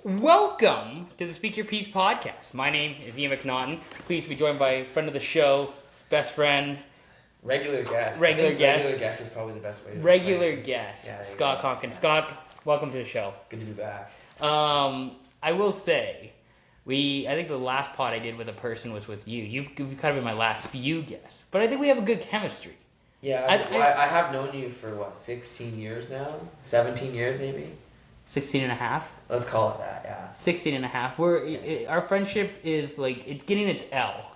Welcome to the Speak Your Piece podcast. My name is Ian McNaughton. Pleased to be joined by a friend of the show, best friend, regular guest. Regular guest is probably the best way to regular explain guest, Yeah, Scott Konkin. Yeah. Scott, welcome to the show. Good to be back. I will say, I think the last pod I did with a person was with you. You've kind of been my last few guests, but I think we have a good chemistry. Yeah, I have known you for 16 years now? 17 years maybe? 16 and a half? Let's call it that, yeah. 16 and a half. Our friendship is it's getting its L.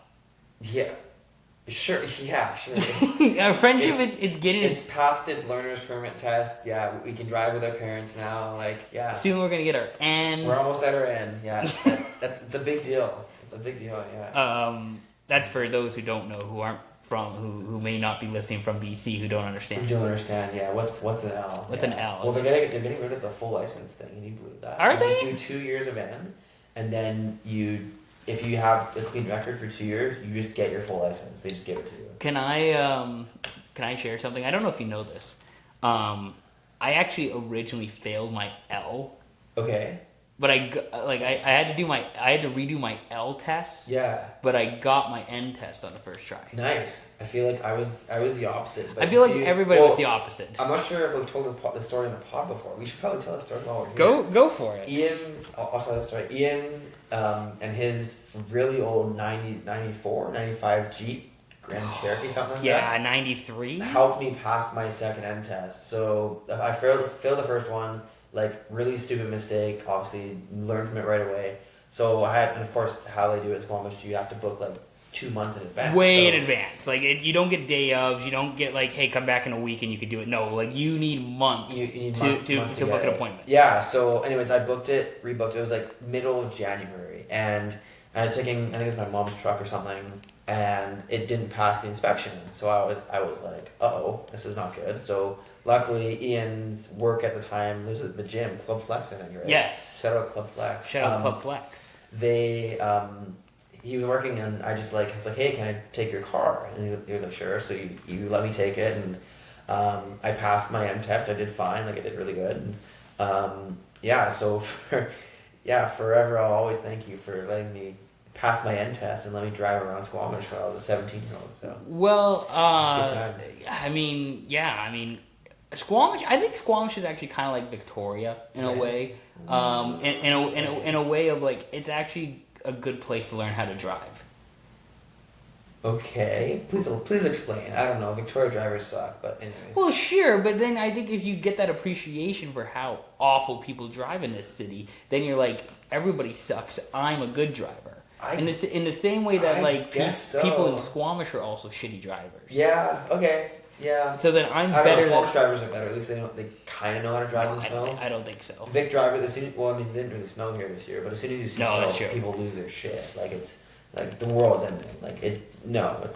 Yeah. Sure, yeah, sure. Our friendship it's getting It's passed its learner's permit test. Yeah, we can drive with our parents now. Yeah. Soon we're going to get our N. We're almost at our N, yeah. It's a big deal. It's a big deal, yeah. That's for those who don't know, who aren't who may not be listening from BC, who don't understand. Who don't understand, yeah. What's an L? What's an L? Well, they're getting rid of the full license thing. Can you believe that? Are they? You do 2 years of N, and then if you have a clean record for 2 years, you just get your full license. They just give it to you. Can I share something? I don't know if you know this. I actually originally failed my L. Okay. But I had to redo my L test. Yeah. But I got my N test on the first try. Nice. I feel like I was the opposite. But I feel like everybody was the opposite. I'm not sure if we've told the story in the pod before. We should probably tell the story while we're here. Go for it. I'll tell the story. Ian and his really old 94, 95 Jeep Grand Cherokee, something like that. Yeah, 93. Helped me pass my second N test. So I failed the first one. Really stupid mistake, obviously, learned from it right away. So and of course, how they do it is Squamish, you have to book 2 months in advance. In advance. You don't get day ofs, you don't get hey, come back in a week and you can do it. No, you need months, to book an appointment. Yeah, so anyways, I rebooked it. It was middle of January. And I was taking, I think it was my mom's truck or something, and it didn't pass the inspection. So I was like, uh-oh, this is not good. So luckily, Ian's work at the time, there's the gym, Club Flex in it, right? Yes. Shout out Club Flex. Club Flex. He was working, and I was like, hey, can I take your car? And he was like, sure. So you let me take it, and I passed my M test. I did fine. I did really good. And, so forever I'll always thank you for letting me pass my N test and let me drive around Squamish when I was a 17-year-old. So Squamish. I think Squamish is actually kind of like Victoria in a way. In a way of it's actually a good place to learn how to drive. Okay, please explain. I don't know. Victoria drivers suck, but anyways. Well, sure, but then I think if you get that appreciation for how awful people drive in this city, then you're everybody sucks. I'm a good driver. In the same way that people in Squamish are also shitty drivers. Yeah. Okay. Yeah. So then I'm better. Squamish drivers are better. At least they kind of know how to drive in the snow. I don't think so. Vic drivers. They didn't really snow here this year, but as soon as you see snow, people lose their shit. It's the world's ending. It's not.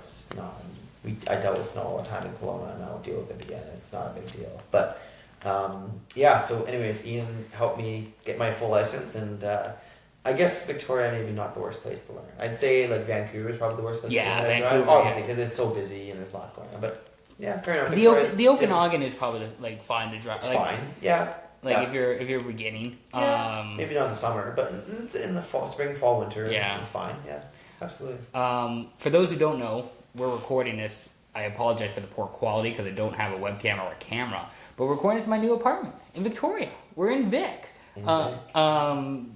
I dealt with snow all the time in Kelowna, and I won't deal with it again. It's not a big deal. But so anyways, Ian helped me get my full license, and I guess Victoria maybe not the worst place to learn. I'd say Vancouver is probably the worst place to learn. Yeah, Vancouver, obviously, because it's so busy and there's lots going on. But yeah, fair enough. The Okanagan is probably fine to drive. It's fine. Yeah. If you're beginning. Maybe not in the summer, but in the spring, fall, winter, it's fine. Yeah, absolutely. For those who don't know, we're recording this. I apologize for the poor quality because I don't have a webcam or a camera. But we're recording this in my new apartment in Victoria. We're in Vic.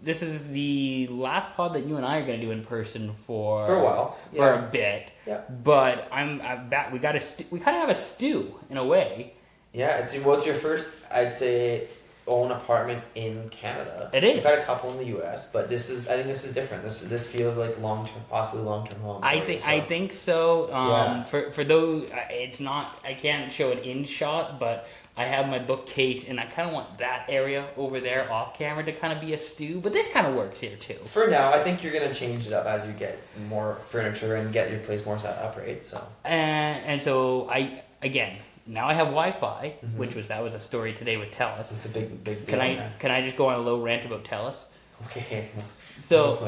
This is the last pod that you and I are going to do in person for a while, for a bit. Yeah. But I'm back. We kind of have a stew in a way. Yeah. It's your first, I'd say, own apartment in Canada. It is. We've had a couple in the U.S., but I think this is different. This feels like possibly long term home. I think so. For those, it's not. I can't show it in shot, but I have my bookcase, and I kind of want that area over there off camera to kind of be a stew. But this kind of works here too. For now, I think you're gonna change it up as you get more furniture and get your place more set up, right? So. And so now I have Wi-Fi, which was a story today with TELUS. It's a big deal. Can I just go on a little rant about TELUS? Okay. So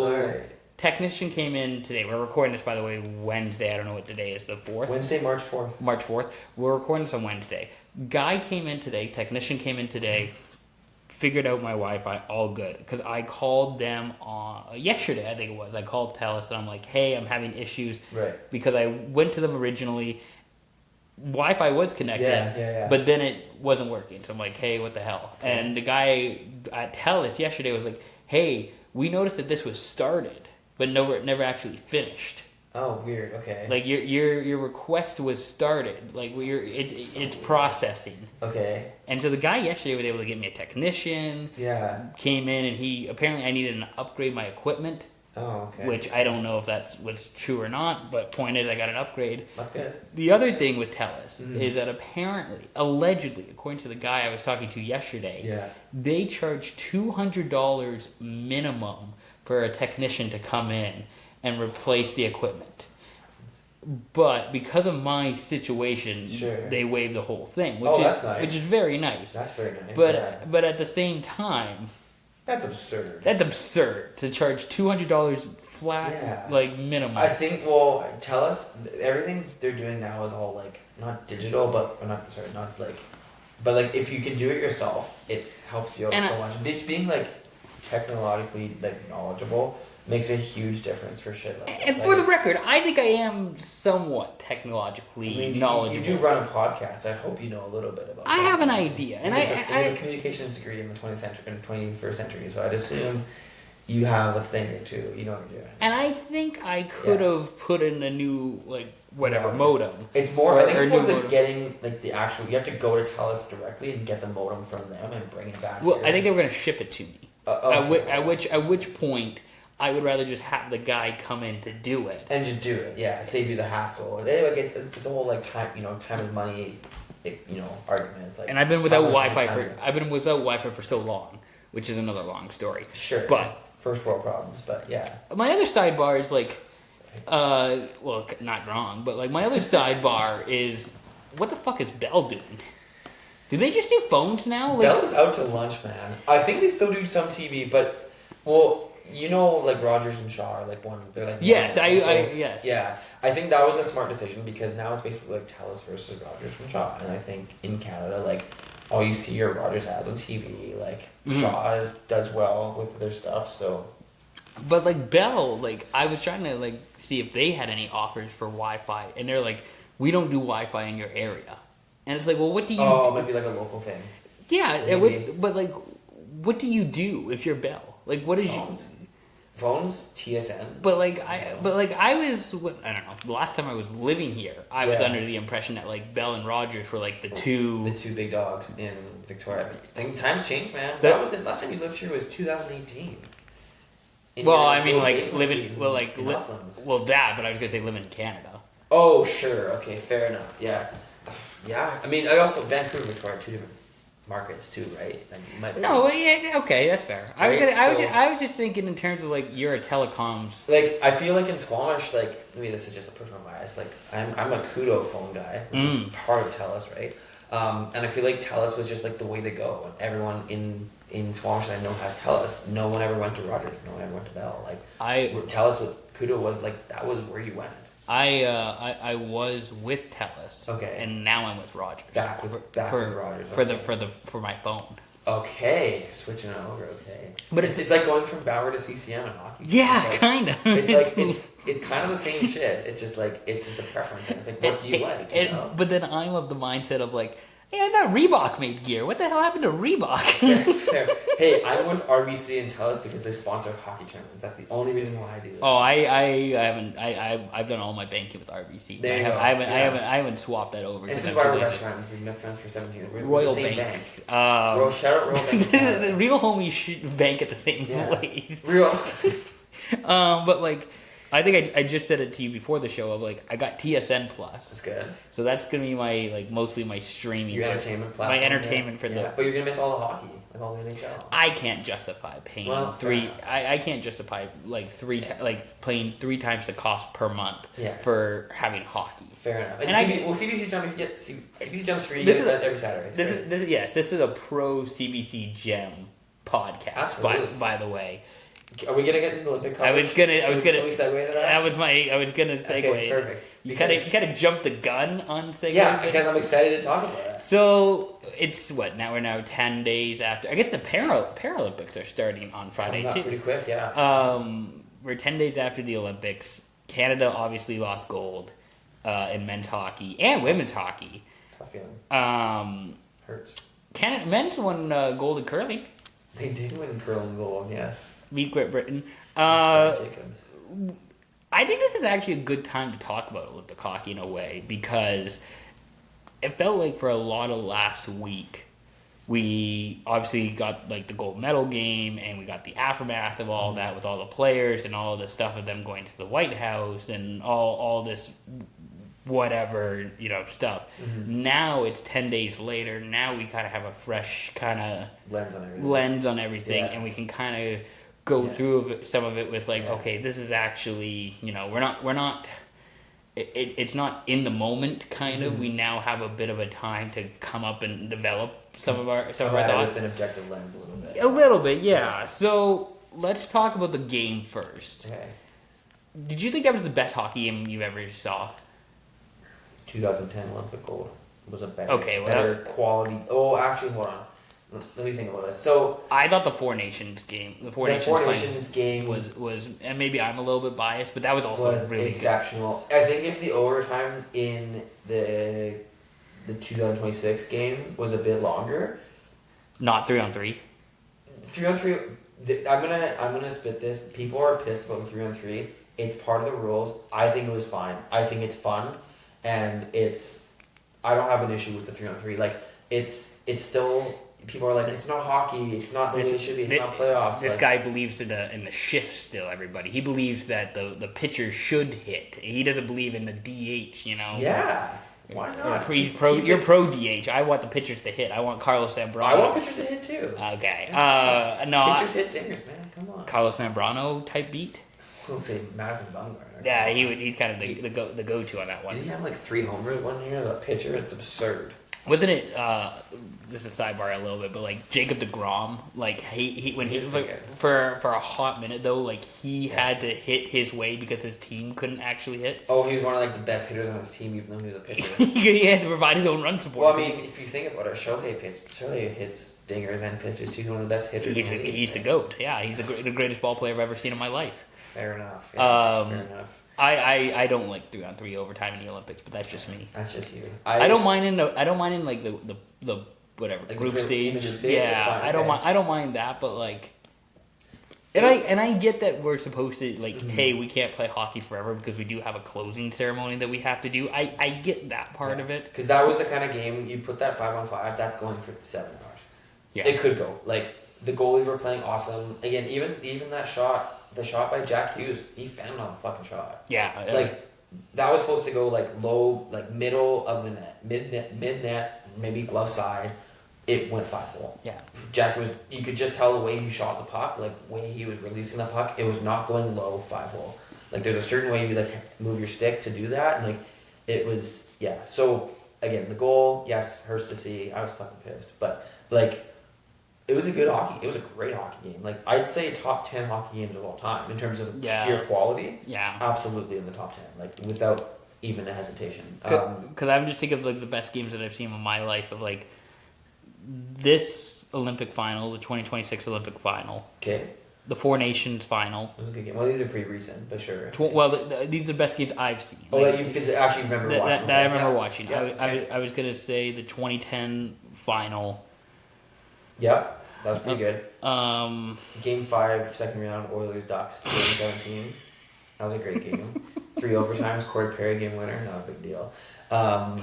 all right. Technician came in today. We're recording this, by the way, Wednesday. I don't know what today is, the 4th? Wednesday, March 4th. March 4th. We're recording this on Wednesday. Guy came in today. Technician came in today. figured out my Wi-Fi, all good. Because I called them on yesterday, I think it was. I called TELUS and I'm like, hey, I'm having issues. Right. Because I went to them originally. Wi-Fi was connected, but then it wasn't working. So I'm like, hey, what the hell? Okay. And the guy at TELUS yesterday was like, hey, we noticed that this was started, but never actually finished. Oh, weird. Okay. Like your request was started. Like it's processing. Okay. And so the guy yesterday was able to get me a technician. Yeah. Came in and he apparently I needed to upgrade my equipment. Oh, okay. Which I don't know if that's what's true or not, but point is I got an upgrade. That's good. The other thing with TELUS is that apparently, allegedly, according to the guy I was talking to yesterday, they charge $200 minimum for a technician to come in and replace the equipment. But because of my situation, they waived the whole thing, that's nice. Which is very nice. That's very nice. But at the same time, that's absurd. That's absurd to charge $200 flat, like minimum. I think. TELUS, everything they're doing now is all like not digital, but if you can do it yourself, it helps you out so much. Just being like technologically like knowledgeable makes a huge difference for shit like that. And for the record, I think I am somewhat technologically knowledgeable. You do run a podcast. I hope you know a little bit about. I have an idea, and I have a communications degree in the 21st century, so I'd assume you have a thing or two. You know what you're doing. And I think I could have put in a new modem. It's more. I think it's more like getting like the actual. You have to go to TELUS directly and get the modem from them and bring it back. Well, here. I think they were going to ship it to me. At which point. I would rather just have the guy come in to do it. And just do it, yeah. Save you the hassle. It's a whole like time, time is money, argument. It's like. And I've been without Wi-Fi for so long, which is another long story. Sure. But first world problems, but yeah. My other sidebar is not wrong, but like my other sidebar is, what the fuck is Bell doing? Do they just do phones now? Bell is out to lunch, man. I think they still do some TV, but like Rogers and Shaw are like one. They're like yes, yes. Yeah, I think that was a smart decision because now it's basically like TELUS versus Rogers and Shaw, and I think in Canada, like all you see are Rogers ads on TV. Like Shaw does well with their stuff, so. But like Bell, like I was trying to like see if they had any offers for Wi-Fi, and they're like, we don't do Wi-Fi in your area, and it's like, well, what do you? Oh, it might be like a local thing. Yeah, but like, what do you do if you're Bell? Like, what is Phones, TSN. But I was, I don't know. The last time I was living here, I was under the impression that like Bell and Rogers were like the two big dogs in Victoria. I think times change, man. That was it. Last time you lived here was 2018. But I was gonna say living in Canada. Oh sure, okay, fair enough. Yeah. I mean, Vancouver, Victoria, two different markets too, right? Okay, that's fair. Right? I was just thinking in terms of like you're a telecoms. Like I feel like in Squamish, like maybe this is just a personal bias. Like I'm a Kudo phone guy, which is part of TELUS, right? And I feel like TELUS was just like the way to go. And everyone in Squamish that I know has TELUS. No one ever went to Rogers. No one ever went to Bell. Like TELUS with Kudo was like that was where you went. I was with TELUS. Okay. And now I'm with Rogers. Back with Rogers. Okay. For my phone. Okay, switching it over. Okay. But it's like going from Bauer to CCM in hockey. Yeah, kind of. It's like it's kind of the same shit. It's just like it's just a preference. It's like what do you like? But then I'm of the mindset of like, hey, I thought Reebok made gear. What the hell happened to Reebok? Fair. Hey, I'm with RBC and TELUS because they sponsor hockey tournaments. That's the only reason why I do that. Oh, I haven't. I've done all my banking with RBC. There you go. I haven't swapped that over. This is why we're best friends. We've been best friends for 17 years. We're Royal the same Bank. Shout out Royal Bank. The real homies bank at the same place. Real. But like. I think I just said it to you before the show of like I got TSN Plus. That's good. So that's gonna be my mostly my streaming. Your entertainment platform. My entertainment for the. But you're gonna miss all the hockey, like all the NHL. I can't justify paying three. I can't justify paying 3 times the cost per month. For having hockey. Fair enough. And CBC Jump, if you get CBC Jump's free, you get that every Saturday. This is a pro CBC Gem podcast. Absolutely. By the way. Are we gonna get into Olympic coverage? I was gonna. Can we segue into that? I was gonna segue. Okay, perfect. You kind of jumped the gun on saying. Yeah, because I'm excited to talk about it. So it's what now? We're now 10 days after. I guess the Paralympics are starting on Friday too. Pretty quick, yeah. We're 10 days after the Olympics. Canada obviously lost gold in men's hockey and women's hockey. Tough feeling. Hurts. Canada men's won gold in curling. They did win curling gold, yes. Beat Great Britain. Jacobs. I think this is actually a good time to talk about Olympic hockey in a way because it felt like for a lot of last week we obviously got like the gold medal game and we got the aftermath of all that with all the players and all the stuff of them going to the White House and all this whatever, stuff. Mm-hmm. Now it's 10 days later. Now we kind of have a fresh kind of lens on everything, and we can kind of go through some of it with like, okay, this is actually, we're not. It's not in the moment, kind of. We now have a bit of a time to come up and develop some of our thoughts with an objective lens, a little bit. A little bit, yeah. So let's talk about the game first. Okay. Did you think that was the best hockey game you ever saw? 2010 Olympic gold was a better quality. Oh, actually, hold on. Let me think about this. So I thought the Four Nations game, game was, and maybe I'm a little bit biased, but that was also really exceptional. Good. I think if the overtime in the 2026 game was a bit longer, not 3-on-3. 3-on-3. I'm gonna spit this. People are pissed about the 3-on-3. It's part of the rules. I think it was fine. I think it's fun, and I don't have an issue with the 3-on-3. Like it's still. People are like, it's not hockey. It's not the way it should be. It's not playoffs. This guy believes in the shift still. Everybody, he believes that the pitcher should hit. He doesn't believe in the DH. Yeah. Why not? You're pro DH. I want the pitchers to hit. I want Carlos Zambrano. I want pitchers to hit too. Okay. No. Pitchers hit dingers, man. Come on. Carlos Zambrano type beat. We'll say Madison Bumgarner. Yeah, he's kind of the go-to on that one. Didn't he have like 3 homers one year as a pitcher? It's absurd. Wasn't it? This is a sidebar a little bit, but like Jacob DeGrom, like for a hot minute though, like he had to hit his way because his team couldn't actually hit. Oh, he was one of like the best hitters on his team, even though he was a pitcher. He had to provide his own run support. Well, I mean, if you think about it, Shohei hits dingers and pitches. He's one of the best hitters. He's the GOAT. Yeah, he's the greatest ball player I've ever seen in my life. Fair enough. Yeah, fair enough. I don't like 3-on-3 overtime in the Olympics, but that's just me. That's just you. I don't mind in like the whatever like group stage. Yeah, I don't mind that, but like, and I get that we're supposed to like, hey, we can't play hockey forever because we do have a closing ceremony that we have to do. I get that part of it because that was the kind of game you put that 5-on-5. That's going for 7 hours. Yeah, it could go. Like the goalies were playing awesome. Again, even that shot. The shot by Jack Hughes, he found on the fucking shot. Yeah. Like, that was supposed to go, like, low, like, middle of the net. Mid-net, maybe glove side. It went 5-hole. Yeah. Jack you could just tell the way he shot the puck, like, way he was releasing the puck, it was not going low 5-hole. Like, there's a certain way you, like, move your stick to do that, and, like, it was, yeah. So, again, the goal, yes, hurts to see. I was fucking pissed. But, like, it was a good hockey. It was a great hockey game. Like I'd say top 10 hockey games of all time in terms of sheer quality. Yeah, absolutely in the top 10. Like without even a hesitation. Because I'm just thinking of like the best games that I've seen in my life of like this Olympic final, the 2026 Olympic final. Okay. The Four Nations final. It was a good game. Well, these are pretty recent, but sure. These are the best games I've seen. Oh, like, that you actually remember watching. That I remember watching. Yeah. I was gonna say the 2010 final. Yep, that was pretty good. Game 5, second round, Oilers Ducks, 2017. That was a great game. 3 overtimes, Corey Perry game winner, not a big deal. Yeah.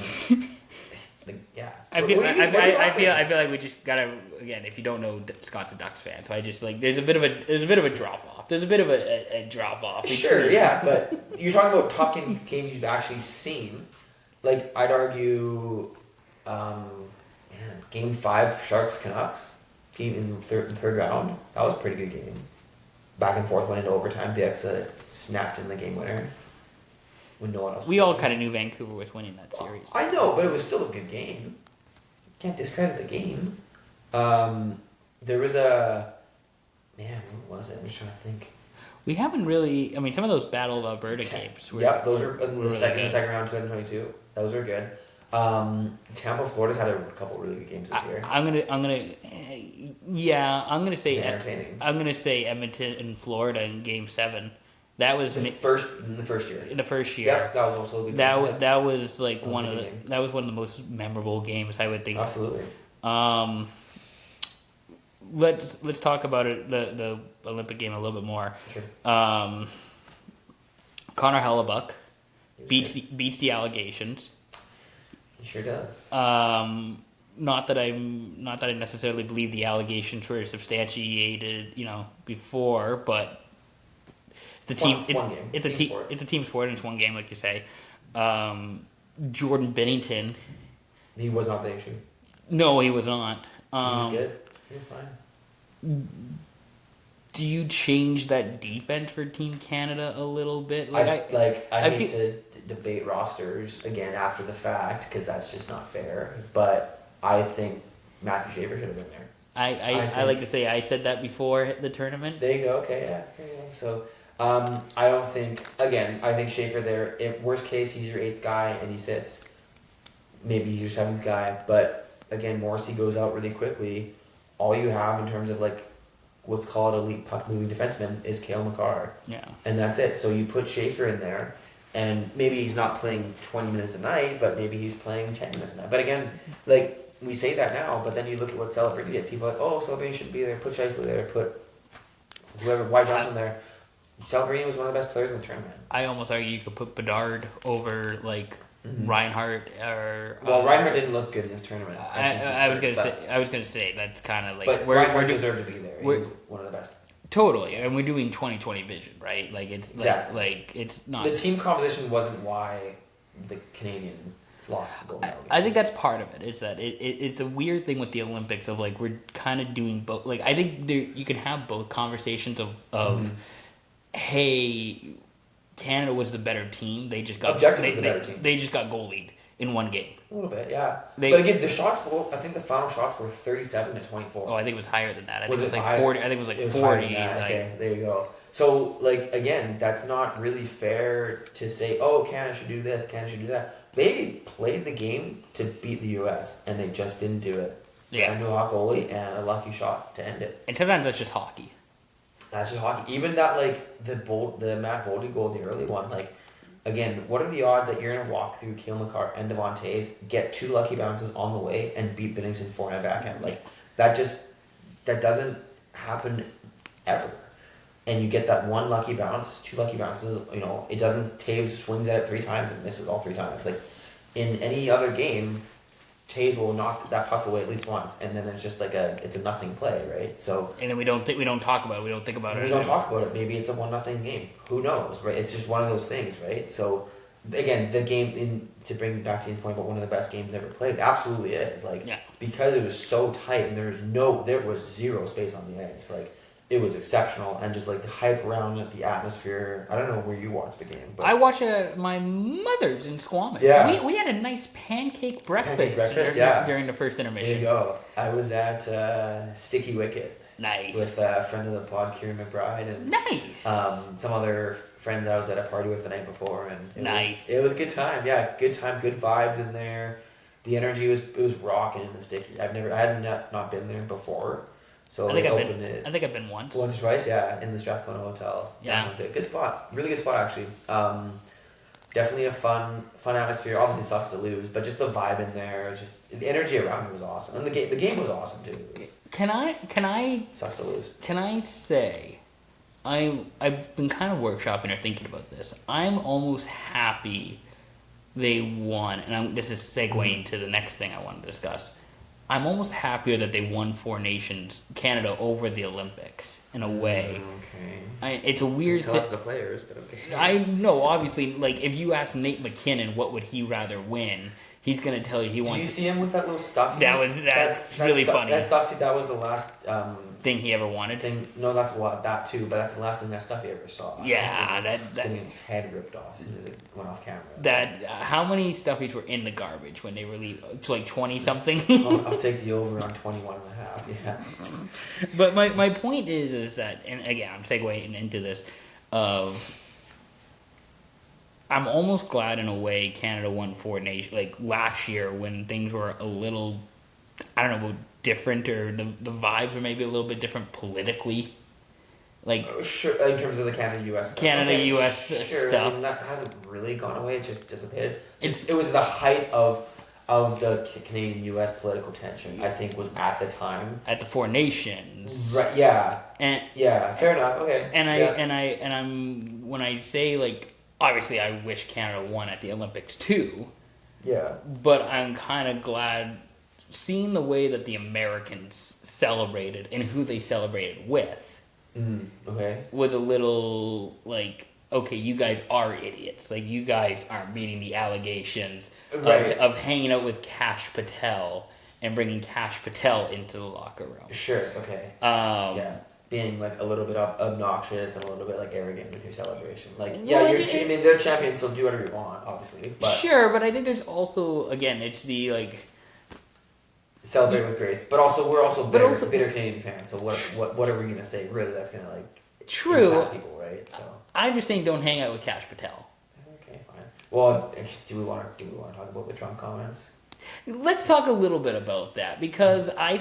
I feel like we just gotta again. If you don't know, Scott's a Ducks fan, so I just like there's a bit of a drop off. There's a bit of a drop off. Sure, yeah, but you're talking about top game you've actually seen. Like I'd argue. Game 5, Sharks Canucks, game in third round. That was a pretty good game. Back and forth, went into overtime. Bieksa snapped in the game winner when no one else. We all kind of knew Vancouver was winning that series. I know, but it was still a good game. Can't discredit the game. There was a what was it? I'm just trying to think. We haven't really. I mean, some of those Battle of Alberta games. Those are in the second round, 2022. Those are good. Tampa, Florida's had a couple really good games this year. I'm gonna say entertaining. I'm gonna say Edmonton and Florida in Game 7. That was in the first year. In the first year, yeah, that was also a good. That was like one of the most memorable games, I would think. Absolutely. Let's talk about it, the Olympic game a little bit more. Sure. Connor Hellebuck beats the allegations. He sure does. Not that I necessarily believe the allegations were substantiated, before, but it's a team. It's a team sport, and it's one game, like you say. Jordan Binnington. He was not the issue. No, he was not. He was good. He was fine. Do you change that defense for Team Canada a little bit? I hate to debate rosters again after the fact because that's just not fair. But I think Matthew Schaefer should have been there. I like to say I said that before the tournament. There you go. Okay, yeah. There you go. So I don't think I think Schaefer there. In worst case, he's your 8th guy and he sits. Maybe he's your 7th guy, but again, Morrissey goes out really quickly. All you have in terms of what's called elite puck moving defenseman is Cale Makar. Yeah. And that's it. So you put Schaefer in there, and maybe he's not playing 20 minutes a night, but maybe he's playing 10 minutes a night. But again, we say that now, but then you look at what Celebrini did. People are like, oh, Celebrini shouldn't be there. Put Schaefer there. Put whoever, Wyatt Johnson there. Celebrini was one of the best players in the tournament. I almost argue you could put Bedard over Reinhardt or. Well, Reinhardt didn't look good in this tournament. I was gonna say that's kind of like. But Reinhardt deserved to be there. He's one of the best. Totally, and we're doing 20/20 vision, right? Exactly. It's not. The team composition wasn't why the Canadians lost the gold medal. I think that's part of it. Is that it's a weird thing with the Olympics of we're kind of doing both. I think you can have both conversations of hey, Canada was the better team. They just got objectively the better team. They just got goalied in one game. A little bit, yeah. But again, the shots. I think the final shots were 37-24. Oh, I think it was higher than that. I think it was 40. I think it was 40. Okay, there you go. So again, that's not really fair to say. Oh, Canada should do this. Canada should do that. They played the game to beat the U.S. and they just didn't do it. Yeah. A new hot goalie and a lucky shot to end it. And sometimes that's just hockey. That's just hockey. Even that the Matt Boldy goal, the early one, again, what are the odds that you're gonna walk through Cale Makar and Devon Toews, get 2 lucky bounces on the way, and beat Binnington forehand backhand? That doesn't happen ever. And you get that 1 lucky bounce, 2 lucky bounces. It doesn't. Toews swings at it 3 times and misses all 3 times. In any other game, Toews will knock that puck away at least once, and then it's just it's a nothing play, right? So. And then we don't talk about it. We don't think about it. We don't talk about it. Maybe it's a 1-0 game. Who knows, right? It's just one of those things, right? So, again, the game to bring back to his point about one of the best games ever played, absolutely is because it was so tight and there was zero space on the ice. It was exceptional, and just the hype around it, the atmosphere. I don't know where you watched the game, but I watched it at my mother's in Squamish. Yeah, we had a nice pancake breakfast during the first intermission. There you go. I was at Sticky Wicket. Nice. With a friend of the pod, Kieran McBride, and nice. Some other friends I was at a party with the night before, and it was a good time. Yeah, good time, good vibes in there. The energy was rocking in the Sticky. I had not been there before. So I think I've been once or twice, in the Strathcona Hotel. Yeah, good spot, really good spot actually. Definitely a fun atmosphere. Obviously, sucks to lose, but just the vibe in there, just the energy around it was awesome, and the game was awesome too. Can I? Sucks to lose. Can I say, I've been kind of workshopping or thinking about this. I'm almost happy they won, and this is segueing to the next thing I want to discuss. I'm almost happier that they won 4 nations, Canada, over the Olympics in a way. Okay. It's a weird thing. Tell us the players, but okay. I know, obviously, if you ask Nate McKinnon what would he rather win, he's gonna tell you he wants. Did you see him with that little stuff? That's really funny. That was the last thing he ever wanted. No, that too. But that's the last thing that stuff he ever saw. Yeah, getting his head ripped off as soon as it went off camera. How many stuffies were in the garbage when they released? 20 something. I'll take the over on 21 and a half. Yeah. But my point is that, and again, I'm segueing into this. of. I'm almost glad in a way Canada won Four Nations like last year when things were a little, I don't know, different or the vibes were maybe a little bit different politically. Like sure, in terms of the Canada-U.S. Canada-U.S. stuff. I mean, that hasn't really gone away. It just dissipated. It was the height of the Canadian-U.S. political tension. I think was at the time at the Four Nations. Right. Yeah. And yeah. Fair enough. Okay. And I'm when I say like obviously I wish Canada won at the Olympics too. Yeah. But I'm kind of glad seeing the way that the Americans celebrated and who they celebrated with. Okay. Was a little like, okay, you guys are idiots. Like, you guys aren't meeting the allegations of hanging out with Kash Patel and bringing Kash Patel into the locker room. Sure, okay. Being, like, a little bit obnoxious and a little bit, like, arrogant with your celebration. Like, they're champions, so do whatever you want, obviously. But sure, but I think there's also, again, it's the, like... Celebrate with grace, but also we're also bitter Canadian fans. So what are we gonna say? Really, that's gonna like impact people, right? So I'm just saying, don't hang out with Kash Patel. Okay, fine. Well, do we want to talk about the Trump comments? Let's talk a little bit about that because I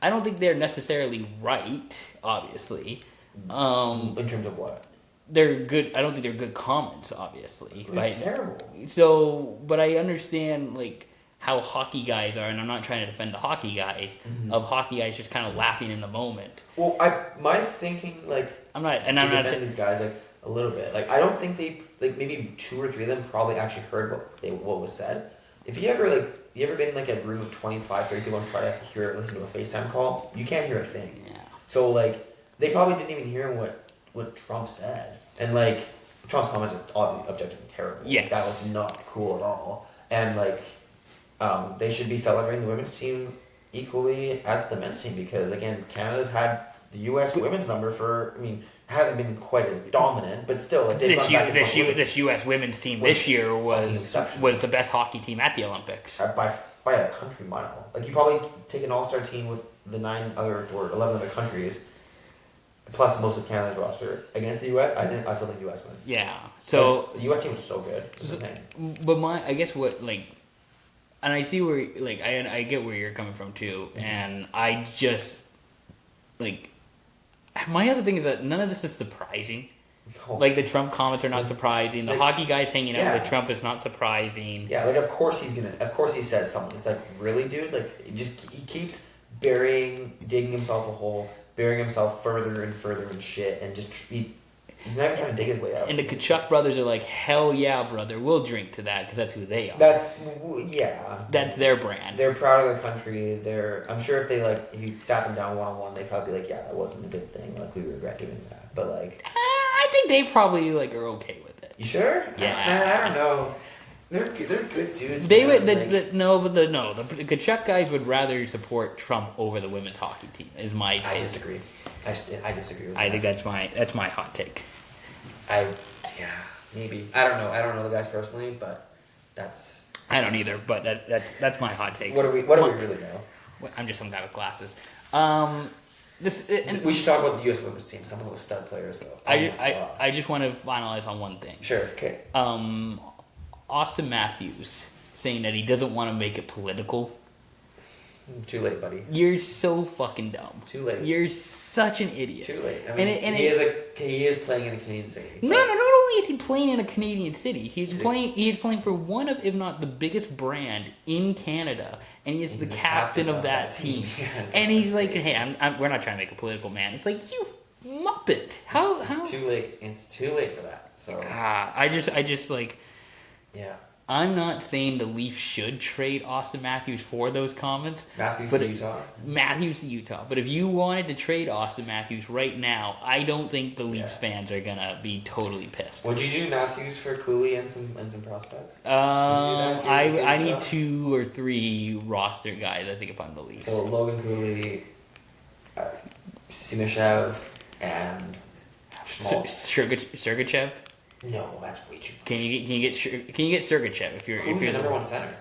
don't think they're necessarily right. Obviously, in terms of what? They're good. I don't think they're good comments, obviously. They're right? Terrible. So, but I understand like how hockey guys are, and I'm not trying to defend the hockey guys. Of hockey guys just kind of laughing in the moment. Well, my thinking like I'm not defend these guys like a little bit. Like I don't think they like maybe 2 or 3 of them probably actually heard what was said. If you ever been in like a room of 25, 30 people and try to listen to a FaceTime call, you can't hear a thing. Yeah. So like they probably didn't even hear what Trump said. And, like, Trump's comments are obviously objectively terrible. Yes. Like, that was not cool at all. And, like, they should be celebrating the women's team equally as the men's team because, again, Canada's had the U.S. women's number for, it hasn't been quite as dominant, but still. Like, this U.S. women's team this year was the best hockey team at the Olympics. By a country mile. Like, you probably take an all-star team with the 9 other or 11 other countries plus most of Canada's roster against the U.S. I still think the U.S. wins. Yeah. So the U.S. team was so good. But I guess what like, and I see where like I get where you're coming from too, and I just like my other thing is that none of this is surprising. No. Like the Trump comments are not surprising. The hockey guys hanging out with Trump is not surprising. Yeah, like of course he says something. It's like really, dude. Like he keeps digging himself a hole. Burying himself further and further in shit, and just he's not even trying to dig his way out. And the Kachuk brothers are like, hell yeah, brother, we'll drink to that because that's who they are. That's their brand. They're proud of their country. I'm sure if you sat them down one-on-one, they'd probably be like, yeah, that wasn't a good thing. Like we regret doing that. But like, I think they probably like are okay with it. You sure? Yeah. I don't know. They're good dudes. They would the Kachuk guys would rather support Trump over the women's hockey team. Is my take. I disagree. I disagree with that. I think that's my hot take. Maybe I don't know the guys personally, but that's I don't either. But that's my hot take. What do we really know? I'm just some guy with glasses. We should talk about the U.S. women's team. Some of those stud players, though. I just want to finalize on one thing. Sure. Okay. Austin Matthews saying that he doesn't want to make it political. Too late, buddy. You're so fucking dumb. Too late. You're such an idiot. Too late. He is playing in a Canadian city. No. Not only is he playing in a Canadian city, he's playing for one of, if not the biggest brand in Canada, and he's the captain of that team. Yeah, and he's like, hey, we're not trying to make a political man. It's like you muppet. How? It's too late. It's too late for that. So. I just like. Yeah. I'm not saying the Leafs should trade Austin Matthews for those comments. Matthews to Utah. But if you wanted to trade Austin Matthews right now, I don't think the Leafs fans are gonna be totally pissed. Would you do Matthews for Cooley and some prospects? I need 2 or 3 roster guys. I think if I'm the Leafs. So Logan Cooley, Simishev, and Sergachev. No, that's way too much. Can you get Sergachev if you're Who's the number 1 center?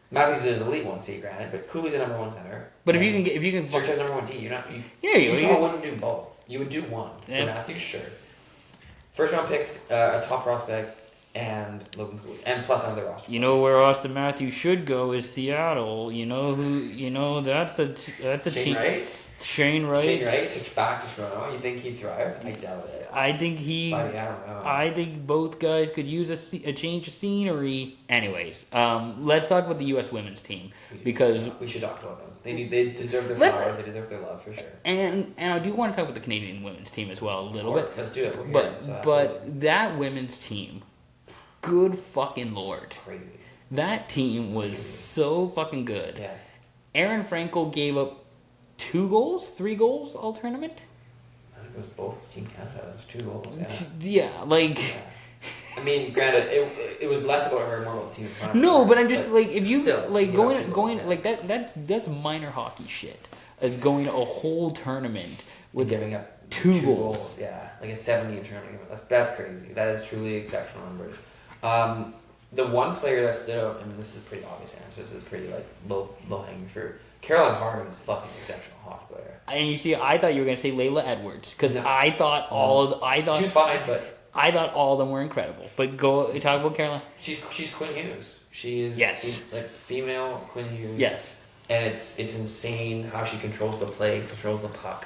Matthews is an elite 1C, granted, but Cooley's a number 1 center. But if you can, Sergio's number 1D. You're not. You wouldn't do both. You would do one for Matthews, sure. First round picks, a top prospect, and Logan Cooley, and plus another roster. You know where Austin Matthews should go is Seattle. You know who? You know that's a Shane team. Wright? Shane Wright. Shane Wright to back to Toronto. You think he'd thrive? I doubt it. I think I think both guys could use a change of scenery. Anyways, let's talk about the U.S. women's team because we should talk about them. They deserve their flowers. They deserve their love for sure. And I do want to talk about the Canadian women's team as well a little bit. Let's do it. But that women's team, good fucking lord, crazy. That team was so fucking good. Yeah. Aaron Frankel gave up 3 goals all tournament. I think it was both Team Canada. It was 2 goals. Yeah, like. Yeah. I mean, granted, it was less about her, more about Team Canada. No, but I'm just like, if you still, like going like that's minor hockey shit. As going to a whole tournament with giving up 2 goals. Yeah, like a 7-game tournament. That's crazy. That is truly exceptional numbers. The one player that stood out, I mean, this is a pretty obvious answer. This is pretty like low hanging fruit. Caroline Harmon is fucking exceptional hockey player. And you see, I thought you were gonna say Layla Edwards because I thought she was fine, but I thought all of them were incredible. But go talk about Caroline. She's Quinn Hughes. She is she's like female Quinn Hughes. Yes. And it's insane how she controls the play, controls the puck,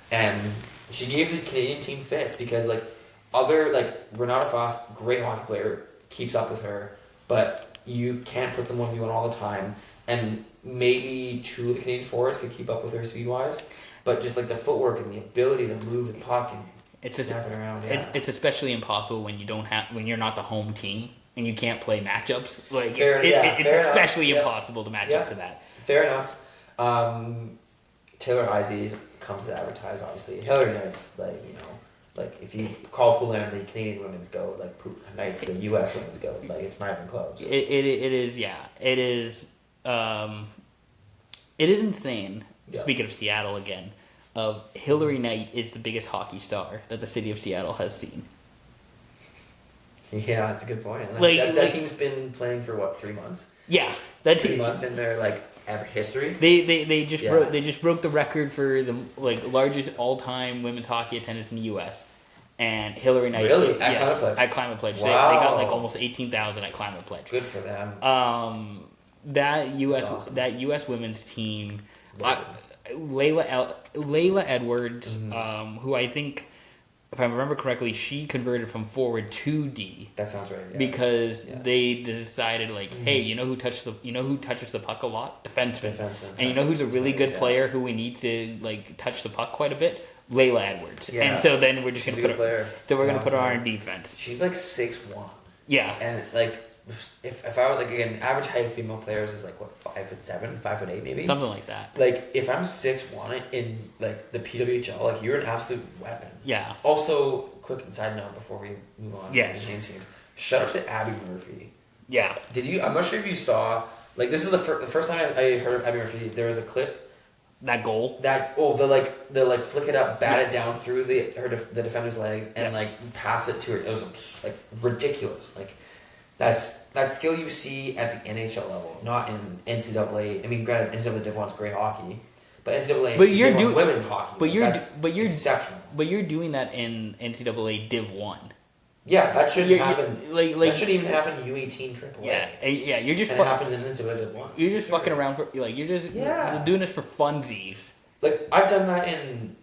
and she gave the Canadian team fits because like other like Renata Foss, great hockey player, keeps up with her, but you can't put them 1v1 all the time. And maybe 2 of the Canadian forwards could keep up with her speed wise, but just like the footwork and the ability to move the puck and snap it around. Yeah. It's especially impossible when you're not the home team and you can't play matchups. Like it's especially impossible to match up to that. Fair enough. Taylor Heisey comes to advertise, obviously. Hillary Knight's like if you call Poulin the Canadian women's go, like Knight's the U.S. women's go, like it's not even close. It is, yeah. It is. It is insane. Yeah. Speaking of Seattle again, Hillary Knight is the biggest hockey star that the city of Seattle has seen. Yeah, that's a good point. That team's been playing for what, 3 months? Yeah, 3 months in their ever history. They just broke the record for the largest all time women's hockey attendance in the U.S. And Hillary Knight at Climate Pledge. Wow. They got almost 18,000 at Climate Pledge. Good for them. That U.S. women's team, Layla Edwards, who I think, if I remember correctly, she converted from forward to D. That sounds right. Yeah. Because they decided hey, you know who touches the puck a lot? Defenseman. And you know who's a really good player who we need to touch the puck quite a bit? Layla Edwards. Yeah. And so then we're just gonna put her on defense. She's 6'1". Yeah. And if I was again, average height of female players is 5'7", 5'8", maybe something like that. If I'm 6'1" in the PWHL, you're an absolute weapon. Yeah. Also, quick side note before we move on. Yes. To the team. Shout out to Abby Murphy. Yeah. Did you? I'm not sure if you saw. This is the first time I heard of Abby Murphy. There was a clip. That goal. The flick it up, bat it down through the defender's legs, and pass it to her. It was ridiculous. That skill you see at the NHL level, not in NCAA. I mean, granted, NCAA Div 1's great hockey, but NCAA women's hockey. You're exceptional. But you're doing that in NCAA Div 1. Yeah, that shouldn't happen. That shouldn't even happen in U18 AAA. Yeah. You're just. And it happens in NCAA Div 1. You're just fucking around for you're just doing this for funsies. I've done that in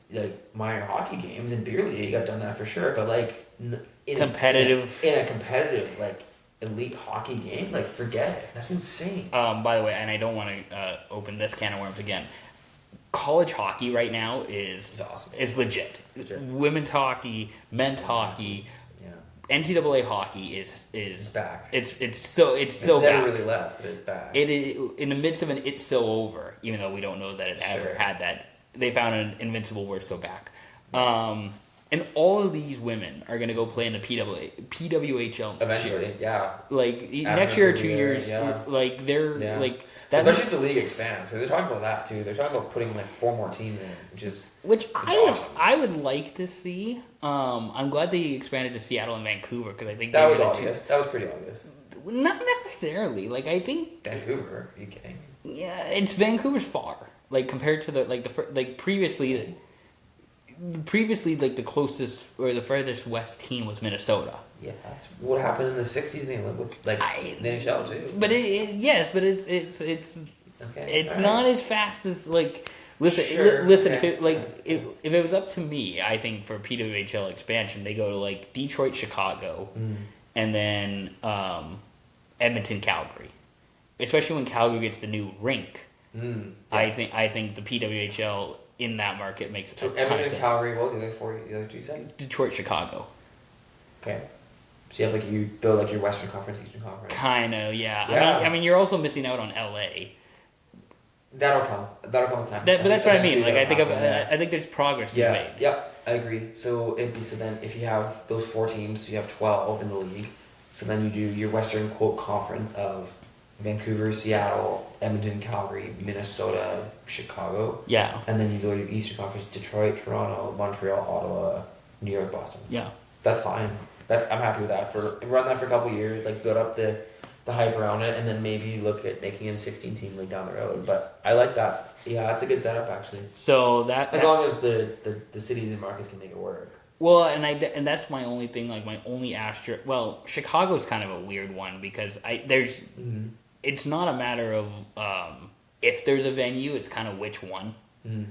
minor hockey games in beer league. I've done that for sure, but in a competitive elite hockey game, forget it. That's insane. By the way, and I don't want to open this can of worms again. College hockey right now is awesome. It's legit. Women's hockey, men's hockey, NCAA hockey is back. It's so never really left, but it's back. It is in the midst of an it's so over, even though we don't know that it ever had that. They found an invincible we're so back. And all of these women are going to go play in the PWHL eventually. Yeah. Next year or 2 years, they're especially if the league expands. So they're talking about that too. They're talking about putting 4 more teams in, which awesome. I would like to see. I'm glad they expanded to Seattle and Vancouver because I think that was obvious. That was pretty obvious. Not necessarily. Like, I think Vancouver. Are you kidding? Yeah, it's Vancouver's far. Like, compared to previously, like, the closest or the furthest west team was Minnesota. Yeah, that's what happened in the '60s in the Olympics, like the NHL too. But it's not as fast as like. Listen, if it was up to me, I think for PWHL expansion, they go to like Detroit, Chicago, and then Edmonton, Calgary. Especially when Calgary gets the new rink, I think the PWHL in that market makes a ton of sense. Edmonton, Calgary. What the other two said? Detroit, Chicago. Okay. So you have your Western Conference, Eastern Conference. Kinda, yeah. I mean, you're also missing out on LA. That'll come with time. But that's what I mean. Like, I think there's progress to be made. Yep, I agree. So then if you have those 4 teams, you have 12 in the league. So then you do your Western Conference of Vancouver, Seattle, Edmonton, Calgary, Minnesota, Chicago. Yeah. And then you go to your Eastern Conference: Detroit, Toronto, Montreal, Ottawa, New York, Boston. Yeah. That's fine. I'm happy with that. Run that for a couple of years, like build up the hype around it, and then maybe look at making it a 16-team league down the road. But I like that. Yeah, that's a good setup actually. So as long as the cities and markets can make it work. Well, and that's my only thing. Like, my only asterisk. Well, Chicago's kind of a weird one because it's not a matter of if there's a venue. It's kind of which one.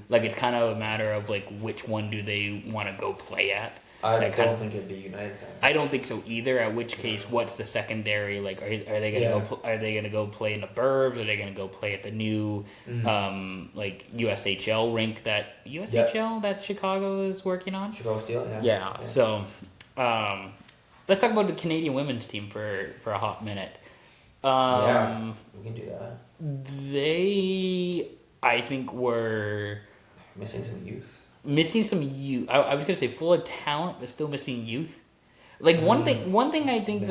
Like, it's kind of a matter of like which one do they want to go play at. I don't think it'd be United Center. I don't think so either. At which case, what's the secondary? Like, are they gonna go? Are they gonna go play in the Burbs? Are they gonna go play at the new like USHL rink that Chicago is working on? Chicago Steel, yeah. So, let's talk about the Canadian women's team for a hot minute. We can do that. They, I think, were missing some youth. I was gonna say full of talent, but still missing youth. Like, one thing I think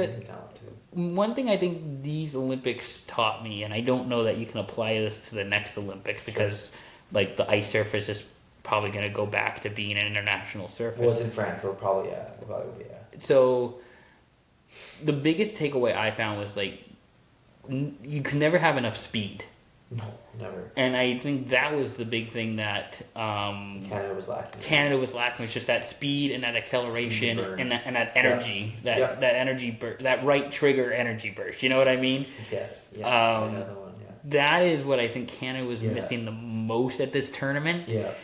these Olympics taught me, and I don't know that you can apply this to the next Olympics because, like, the ice surface is probably gonna go back to being an international surface. Well, it's in France, so probably would be. So, the biggest takeaway I found was like, you can never have enough speed. No, never. And I think that was the big thing that Canada was lacking. Was just that speed and that acceleration and that energy, that energy burst, that right trigger energy burst. You know what I mean? Yes. Another one. Yeah. That is what I think Canada was missing the most at this tournament. Yeah.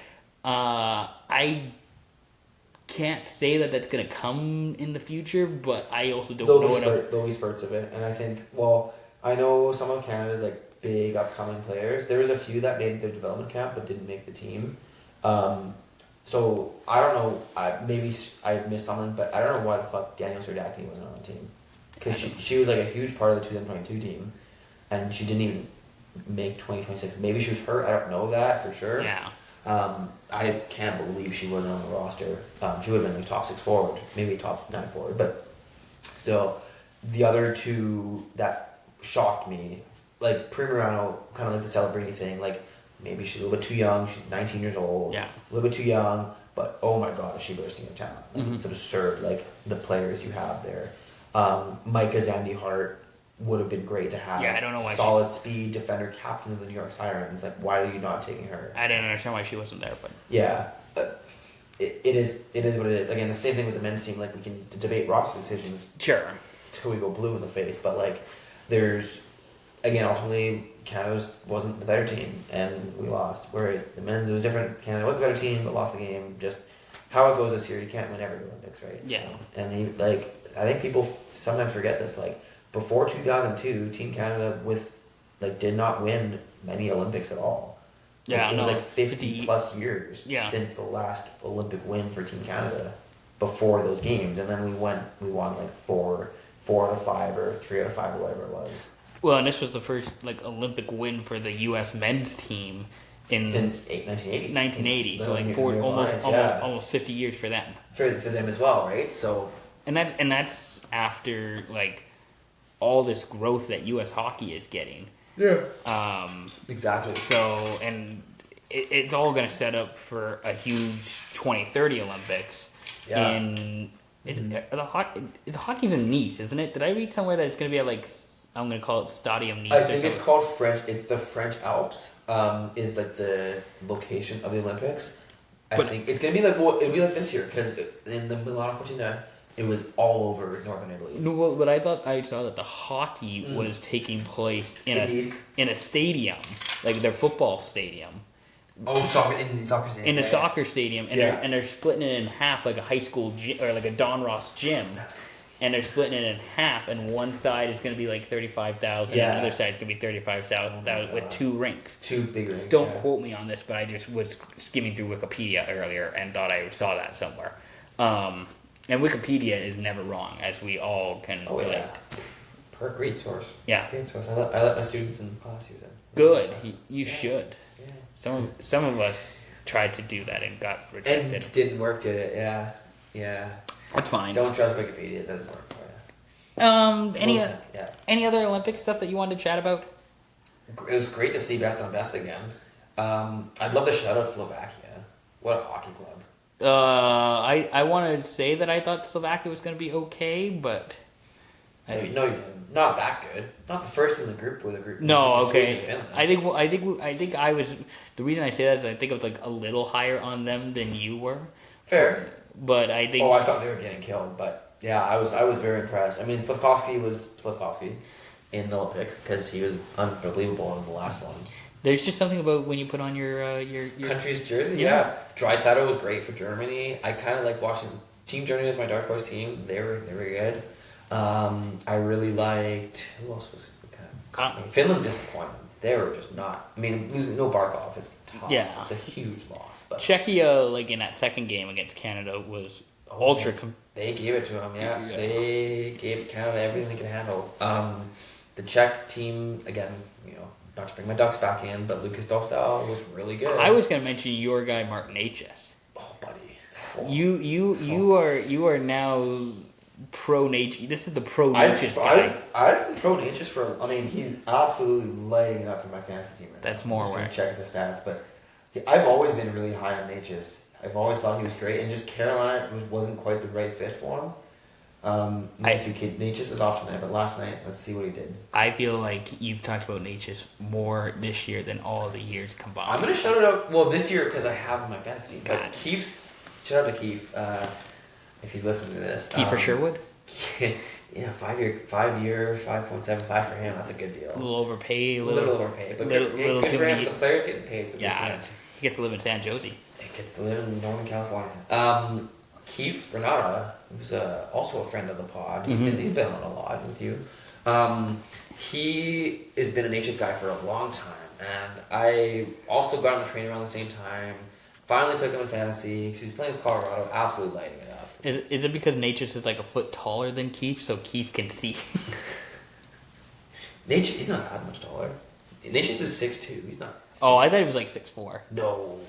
I can't say that that's going to come in the future, but I also don't know. There'll be spurts of it, and I think. Well, I know some of Canada's like big upcoming players. There was a few that made their development camp but didn't make the team. So I don't know. Maybe I missed something, but I don't know why the fuck Danielle Serdachny wasn't on the team, because she was like a huge part of the 2022 team, and she didn't even make 2026. Maybe she was hurt. I don't know that for sure. Yeah. I can't believe she wasn't on the roster. She would have been like top 6 forward, maybe top 9 forward, but still, the other two that shocked me. Like, Primerano, kind of like the Celebrini thing, like, maybe she's a little bit too young, she's 19 years old, a little bit too young, but oh my god, is she bursting of talent. Like, it's absurd, like, the players you have there. Micah Zandy Hart would have been great to have. Yeah, I don't know why solid speed defender, captain of the New York Sirens. Like, why are you not taking her? I didn't understand why she wasn't there, but... Yeah, it is what it is. Again, the same thing with the men's team, like, we can debate roster decisions. Sure. Till we go blue in the face, but, like, there's... Again, ultimately, Canada wasn't the better team, and we lost. Whereas the men's, it was different. Canada was the better team, but lost the game. Just how it goes this year, you can't win every Olympics, right? Yeah. So, and I think people sometimes forget this. Like, before 2002, Team Canada did not win many Olympics at all. It was 50 plus years since the last Olympic win for Team Canada before those games, and then we won like 4 out of 5 or 3 out of 5 or whatever it was. Well, and this was the first Olympic win for the U.S. men's team since 1980. 1980, so almost 50 years for them. For them as well, right? So and that's after all this growth that U.S. hockey is getting. Yeah. Exactly. So, and it's all going to set up for a huge 2030 Olympics. Yeah. The hockey's in Nice, isn't it? Did I read somewhere that it's going to be at I'm gonna call it Stadium Nice. I think it's called French. It's the French Alps. Is like the location of the Olympics. I think it's gonna be like it'll be like this year because in the Milano Cortina it was all over northern Italy. No, well, but I thought I saw that the hockey was taking place in a stadium, like their football stadium. Oh, in the soccer stadium. In a soccer stadium, and they're splitting it in half like a high school gym, or like a Don Ross gym. And they're splitting it in half, and one side is going to be like 35,000, and the other side is going to be 35,000 with 2 rinks. 2 big rinks. Don't quote me on this, but I just was skimming through Wikipedia earlier and thought I saw that somewhere. And Wikipedia is never wrong, as we all can relate. Yeah. Great source. Yeah. Great source. I let my students in class use it. Good. You should. Yeah. Some of us tried to do that and got rejected. And didn't work, did it? Yeah. Yeah. That's fine. Don't trust Wikipedia. It doesn't work for you. Any other Olympic stuff that you wanted to chat about? It was great to see Best on Best again. I'd love to shout out Slovakia. What a hockey club. I wanted to say that I thought Slovakia was going to be okay, but No, you didn't. Not that good. Not the first in the group with a group. No, okay. I think I was. The reason I say that is I think I was like a little higher on them than you were. Fair. But I think. Oh, I thought they were getting killed, but yeah, I was very impressed. I mean, Slavkovsky was Slavkovsky in the Olympics because he was unbelievable in the last one. There's just something about when you put on your country's jersey. Yeah, Draisaitl was great for Germany. I kind of like watching Team Germany was my dark horse team. They were good. I really liked who else was kind of Finland disappointed. They were just not. I mean, losing no Barkov is tough. Yeah, it's a huge loss. But Czechia, like in that second game against Canada, was ultra. They gave it to them. Yeah, they gave Canada everything they could handle. The Czech team again, not to bring my Ducks back in, but Lucas Dostal was really good. I was going to mention your guy Martin Hs. Oh, buddy. Oh. You are now pro Natchez. This is the pro Natchez guy. I've been pro Natchez for. I mean, he's absolutely lighting it up for my fantasy team. That's more where. Check the stats, but I've always been really high on Natchez. I've always thought he was great, and just Carolina wasn't quite the right fit for him. Natchez is off tonight, but last night, let's see what he did. I feel like you've talked about Natchez more this year than all of the years combined. I'm gonna shout it out. Well, this year because I have my fantasy team. But Keith, shout out to Keith if he's listening to this. Keith for Sherwood. Yeah, 5 year, 5.75 for him. That's a good deal. A little overpaid. A little overpaid, but good for him. The player's getting paid, so he gets to live in San Jose. He gets to live in Northern California. Keith Renata, who's also a friend of the pod, he's been on a lot with you. He has been a Natchez guy for a long time, and I also got on the train around the same time. Finally took him in fantasy because he's playing with Colorado, absolutely lighting it up. Is it because Natchez is like a foot taller than Keith, so Keith can see? Natchez, he's not that much taller. Natchez is 6'2". He's not. Oh, I thought he was like 6'4". No,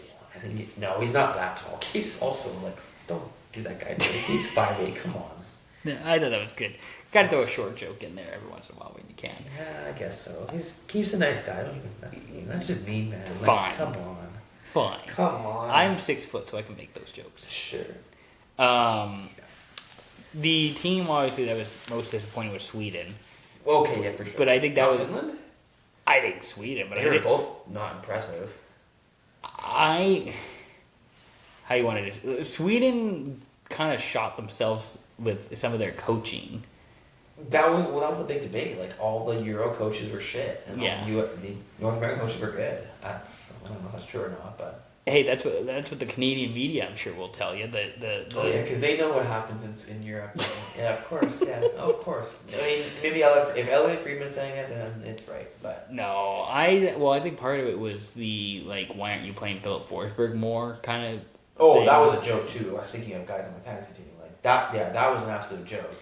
he's not that tall. Keith's also like don't. Do that guy dirty. He's 5'8". Come on. Yeah, I thought that was good. Got to throw a short joke in there every once in a while when you can. Yeah, I guess so. Keith's a nice guy. That's just mean, man. Fine. Come on. Fine. Come on. I'm 6 foot, so I can make those jokes. Sure. The team obviously that was most disappointing was Sweden. Okay, yeah, for sure. But I think that was Finland. I think Sweden, but they were both not impressive. How you want to do Sweden kind of shot themselves with some of their coaching. That was the big debate. Like all the Euro coaches were shit, and the North American coaches were good. I don't know if that's true or not, but hey, that's what the Canadian media I'm sure will tell you. Because they know what happens in Europe. Yeah, of course. Yeah, of course. I mean, maybe if Elliot Friedman's saying it, then it's right. But no, I think part of it was the why aren't you playing Philip Forsberg more kind of. Oh, that was a joke too. Speaking of guys on my fantasy team, that was an absolute joke.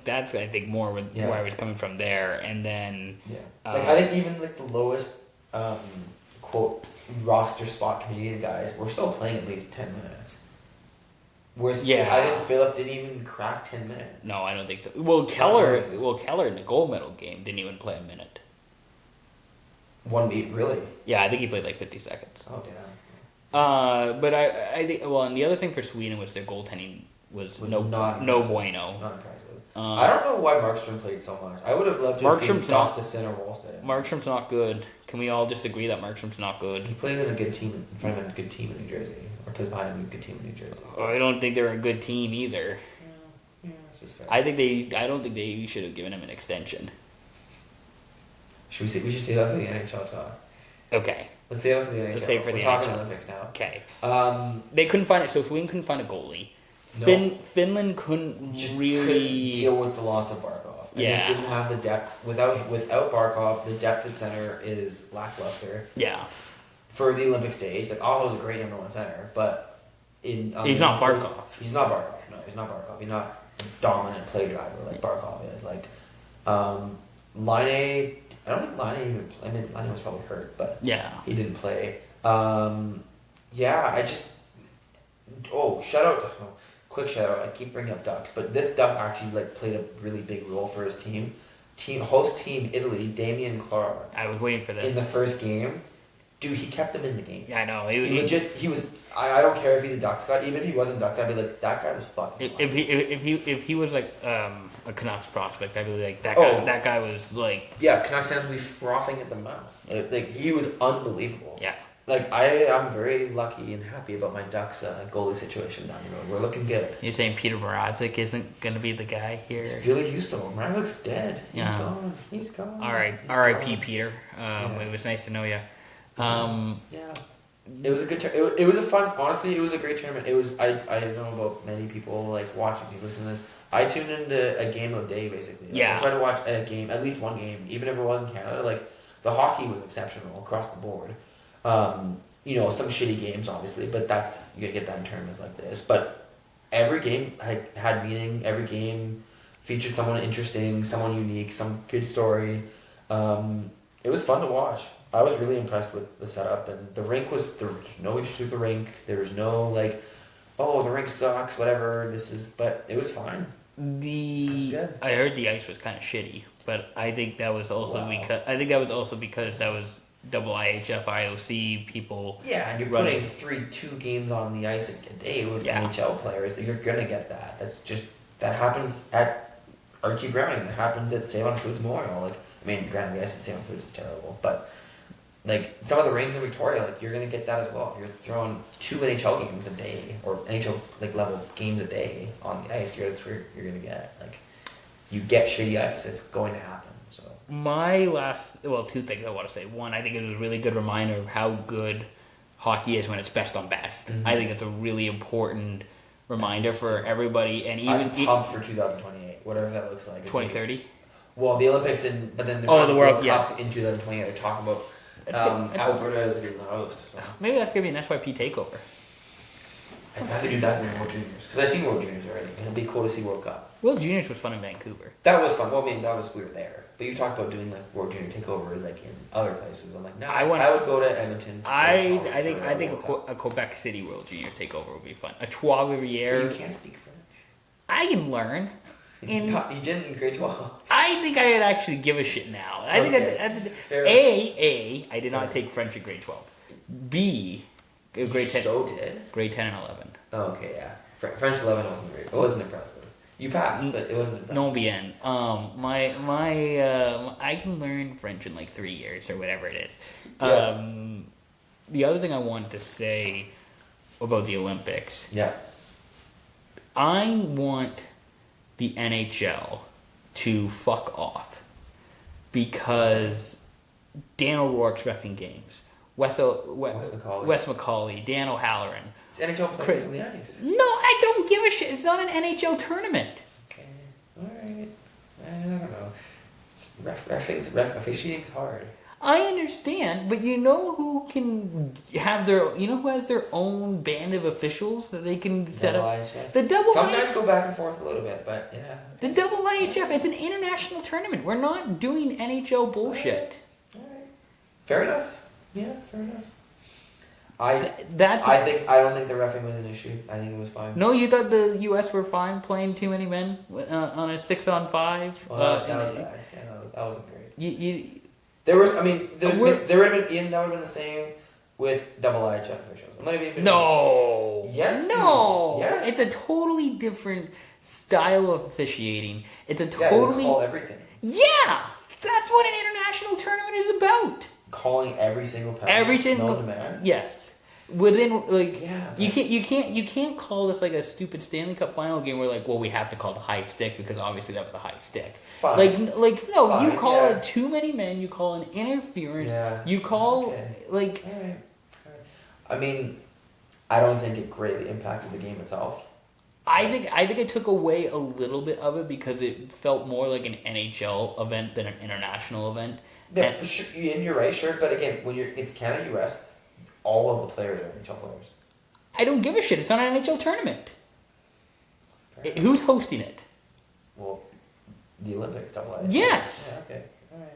That's I think more where I was coming from there, and then I think even the lowest quote roster spot Canadian guys were still playing at least 10 minutes. Whereas I think Philip didn't even crack 10 minutes. No, I don't think so. Well, Keller in the gold medal game didn't even play a minute. 1 beat, really? Yeah, I think he played 50 seconds. Oh damn. But I think and the other thing for Sweden was their goaltending was no bueno. Not impressive. I don't know why Markstrom played so much. I would have loved to have seen Gustafsson or Wallstedt. Markstrom's not good. Can we all just agree that Markstrom's not good? He plays in a good team in front of a good team in New Jersey, or plays behind a good team in New Jersey. I don't think they're a good team either. Yeah, this is fair. I don't think they should have given him an extension. We should say that for the NHL talk. Okay. Let's say that for the NHL. Let's say for the We're talking NHL. Olympics now. Okay. They couldn't find it. So Sweden couldn't find a goalie. No. Finland couldn't really deal with the loss of Barkov. And Yeah. They didn't have the depth. Without Barkov, the depth at center is lackluster. Yeah. For the Olympic stage, like Aho's a great number one center, but he's not Barkov. He's not Barkov. No, he's not Barkov. He's not a dominant play driver like Barkov is. Like, Line, I don't think Line even. I mean, Line was probably hurt, but yeah, he didn't play. Yeah, quick shout out. I keep bringing up Ducks, but this Duck actually like played a really big role for his team. Host team Italy, Damian Clark. I was waiting for this. In the first game, dude, he kept them in the game. Yeah, I know. He was. I don't care if he's a Ducks guy. Even if he wasn't Ducks, I'd be like, that guy was fucking. If he was like a Canucks prospect, I'd be like that guy. That guy was like. Yeah, Canucks fans would be frothing at the mouth. Like he was unbelievable. Yeah. Like I'm very lucky and happy about my Ducks goalie situation down the road. We're looking good. You're saying Peter Mrazek isn't going to be the guy here? It's really useful. Mrazek's dead. Yeah. He's gone. All right. R.I.P. Peter. It was nice to know you. Yeah. It was a good. It was a fun. Honestly, it was a great tournament. It was. I don't know about many people like watching. Listen to this. I tuned into a game a day basically. Like, yeah. I try to watch a game, at least one game, even if it was in Canada. Like the hockey was exceptional across the board. Some shitty games obviously, but that's you gotta get that in tournaments like this. But every game had meaning. Every game featured someone interesting, someone unique, some good story. It was fun to watch. I was really impressed with the setup, and the rink was there was no issue with the rink. There was no like, oh, the rink sucks, whatever. But it was fine. It was good. I heard the ice was kind of shitty, but I think that was also because that was double IHF IOC people. Yeah, and you're putting 2 games on the ice a day with NHL players. You're gonna get that. That happens at Archie Browning. That happens at Save on Foods Memorial. Like, I mean, granted, the ice at Save on Foods is terrible, but like some of the rinks in Victoria, like you're gonna get that as well. If you're throwing 2 NHL games a day or NHL like level games a day on the ice, that's where you're gonna get. Like, you get shitty ice. It's going to happen. So my last, 2 things I want to say. One, I think it was a really good reminder of how good hockey is when it's best on best. Mm-hmm. I think it's a really important reminder for everybody, and even I'm pumped for 2028, whatever that looks like. 2030. Well, the Olympics but then the World Cup in 2028. They're talking about. Alberta is the host. So. Maybe that's going to be an SYP takeover. I'd rather do that than World Juniors. Because I've seen World Juniors already. And it'll be cool to see World Cup. World Juniors was fun in Vancouver. That was fun. Well, I mean, we were there. But you talked about doing like World Junior takeovers like in other places. I'm like, no, I would go to Edmonton. I think a Quebec City World Junior takeover would be fun. A Trois Rivières. You can't speak French. I can learn. You didn't in grade 12. I think I'd actually give a shit now. I think that's I did not take French in grade 12. B, grade 10. So did? Grade 10 and 11. Oh, okay, yeah. French 11 wasn't great. It wasn't impressive. You passed, but it wasn't impressive. No bien. I can learn French in like 3 years or whatever it is. Yeah. The other thing I wanted to say about the Olympics. Yeah. I want the NHL to fuck off because Dan O'Rourke's reffing games. Wes McCauley, Dan O'Halloran. It's NHL players on the ice. No, I don't give a shit. It's not an NHL tournament. Okay, alright. I don't know. Officiating's hard. I understand, but you know who has their own band of officials that they can set up? IHF. The double Some guys go back and forth a little bit, but yeah. The double IHF, it's an international tournament. We're not doing NHL bullshit. All right. Fair enough. Yeah, fair enough. I don't think the reffing was an issue. I think it was fine. No, you thought the U.S. were fine playing too many men on a 6-on-5? Well, that was bad. Yeah, that wasn't great. That would have been that would have been the same with double IHF officials. I'm not even. No. Yes. No. Yes. It's a totally different style of officiating. It's a totally. Yeah, they call everything. Yeah, that's what an international tournament is about. Calling every single penalty. Every single. Known to man. Yes. Within Yeah, you can't call this like a stupid Stanley Cup final game where like, well, we have to call the high stick because obviously that was the high stick. Fine. No, Fine, you call it too many men, you call an interference, you call like. All right. I mean, I don't think it greatly impacted the game itself. I think it took away a little bit of it because it felt more like an NHL event than an international event. Yeah, and you're right, sure, but again, when it's Canada-US. All of the players are NHL players. I don't give a shit. It's not an NHL tournament. Who's hosting it? Well, the Olympics, double A. Yes. Yeah, okay. All right.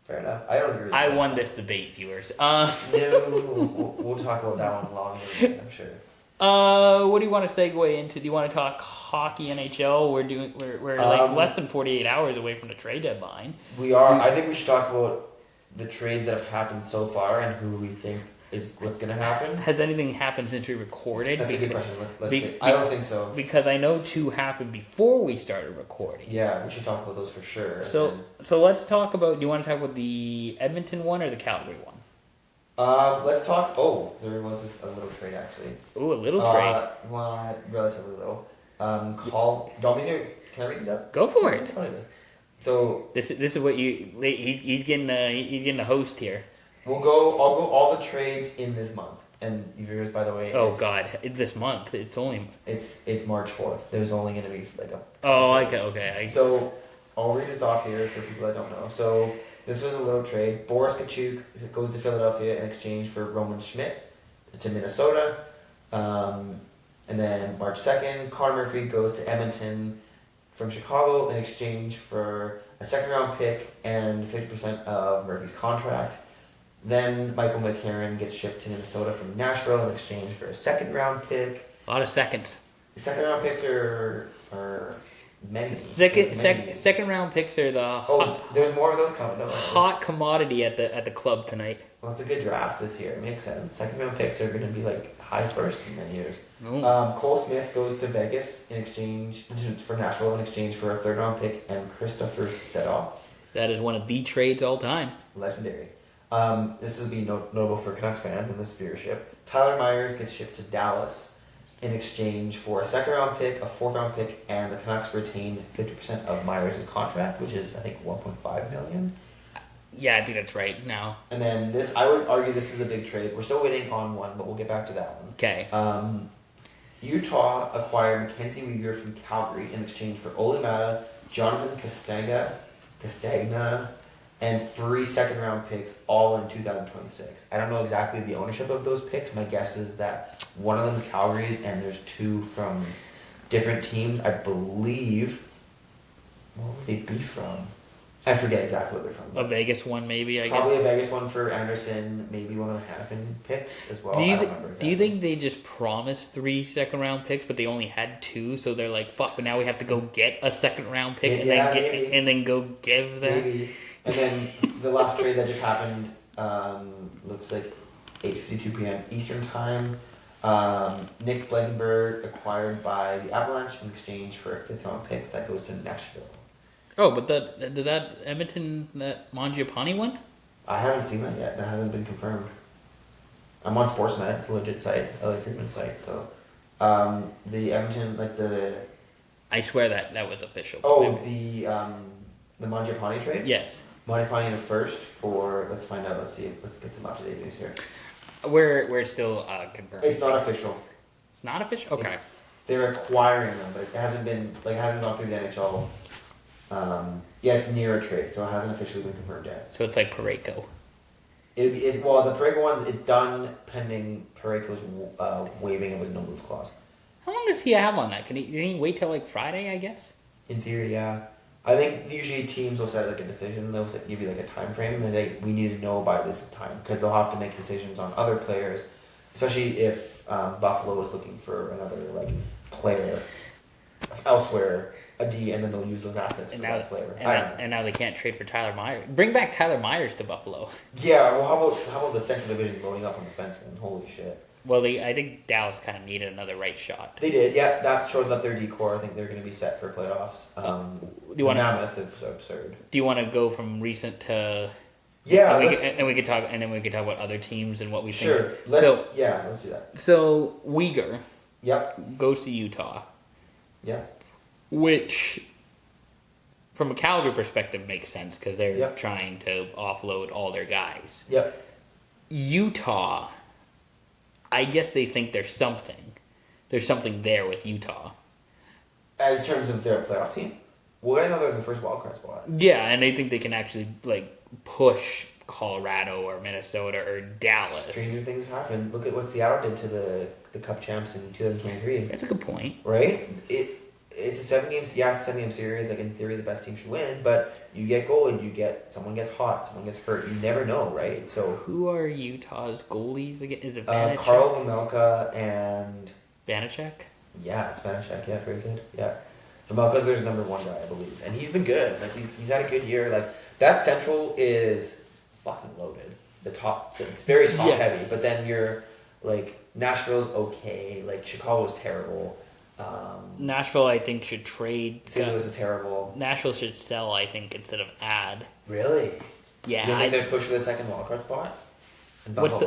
Fair enough. I don't agree with I that. won this debate, viewers. No, we'll talk about that one longer, I'm sure. What do you want to segue into? Do you want to talk hockey NHL? We're like less than 48 hours away from the trade deadline. We are. I think we should talk about the trades that have happened so far and who we think is what's going to happen. Has anything happened since we recorded? That's a good question. I don't think so. Because I know 2 happened before we started recording. Yeah, we should talk about those for sure. So let's talk about. Do you want to talk about the Edmonton one or the Calgary one? Let's talk. Oh, there was a little trade actually. Ooh, a little trade. Well, relatively little. Can I read these up? Go for it. So this is what he's getting a host here. I'll go all the trades in this month. And viewers, by the way. Oh God, this month it's March 4th. There's only going to be like a. Oh, okay. So I'll read this off here for people that don't know. So this was a little trade. Boris Kachuk goes to Philadelphia in exchange for Roman Schmidt to Minnesota. And then March 2nd, Connor Murphy goes to Edmonton from Chicago in exchange for a second-round pick and 50% of Murphy's contract. Then Michael McCarron gets shipped to Minnesota from Nashville in exchange for a second-round pick. A lot of seconds. Second-round picks are many. Second-round picks are the there's more of those coming. Hot commodity at the club tonight. Well, it's a good draft this year. It makes sense. Second-round picks are going to be like high first in many years. Cole Smith goes to Vegas for Nashville in exchange for a third-round pick and Christopher Sedoff. That is one of the trades all time. Legendary. This will be notable for Canucks fans and this viewership. Tyler Myers gets shipped to Dallas in exchange for a second-round pick, a fourth-round pick, and the Canucks retain 50% of Myers' contract, which is, I think, $1.5 million. Yeah, I think that's right now. And then I would argue this is a big trade. We're still waiting on one, but we'll get back to that one. Okay. Utah acquired Mackenzie Weegar from Calgary in exchange for Ole Mata, Jonathan Castagna, and 3 second-round picks, all in 2026. I don't know exactly the ownership of those picks. My guess is that one of them is Calgary's, and there's 2 from different teams. I believe. Where would they be from? I forget exactly where they're from. A Vegas one, maybe. Probably a Vegas one for Anderson. Maybe one of the Hannafin picks as well. Do you think they just promised 3 second-round picks, but they only had 2, so they're like, "Fuck!" But now we have to go get a second-round pick and then go give them. Maybe. And then the last trade that just happened looks like 8:52 p.m. Eastern time. Nick Blankenberg acquired by the Avalanche in exchange for a 5th-round pick that goes to Nashville. Oh, but did that Edmonton, that Mangiapane one? I haven't seen that yet. That hasn't been confirmed. I'm on Sportsnet. It's a legit site, a legitimate site. So, the Edmonton, I swear that was official. Oh, the Mangiapane trade? Yes. Mangiapane in a first for. Let's find out. Let's see. Let's get some up-to-date news here. We're still confirmed. It's not official. It's not official. Okay. They're acquiring them, but it hasn't gone through the NHL. It's near a trade, so it hasn't officially been confirmed yet. So it's like Parayko. The Parayko one is done pending Parayko's waiving of his no-move clause. How long does he have on that? Can he wait till like Friday, I guess? In theory, yeah. I think usually teams will set like a decision. They'll give you like a time frame. We need to know by this time because they'll have to make decisions on other players, especially if Buffalo is looking for another player elsewhere a D, and then they'll use those assets for that player. And now they can't trade for Tyler Myers. Bring back Tyler Myers to Buffalo. Yeah, well, how about the Central Division loading up on defensemen? Holy shit. Well, I think Dallas kind of needed another right shot. They did, yeah. That shows up their D-core. I think they're going to be set for playoffs. Mammoth is absurd. Do you want to go from recent to? Yeah, and we could talk about other teams and what we think. Sure. Let's do that. So Uyghur. Yep. Goes to Utah. Yep. Which, from a Calgary perspective, makes sense because they're trying to offload all their guys. Yep. Utah. I guess they think there's something. There's something there with Utah. As terms of their playoff team? Well, I know they're the first wildcard spot. Yeah, and they think they can actually push Colorado or Minnesota or Dallas. Stranger things happen. Look at what Seattle did to the Cup champs in 2023. That's a good point. Right? It's a 7-game series. Like, in theory, the best team should win, but you get goalie, someone gets hot, someone gets hurt. You never know, right? So who are Utah's goalies again? Is it Vanacek? Karl Vejmelka and Vanacek? Yeah, it's Vanacek. Yeah, very good. Yeah, Vejmelka's their number one guy, I believe, and he's been good. Like, he's had a good year. Like, that Central is fucking loaded. It's very top heavy, but then you're like, Nashville's okay. Like, Chicago's terrible. Nashville, I think, should trade. St. Louis is terrible. Nashville should sell, I think, instead of add. Really? Yeah. You think they'd push for the second wildcard spot? What's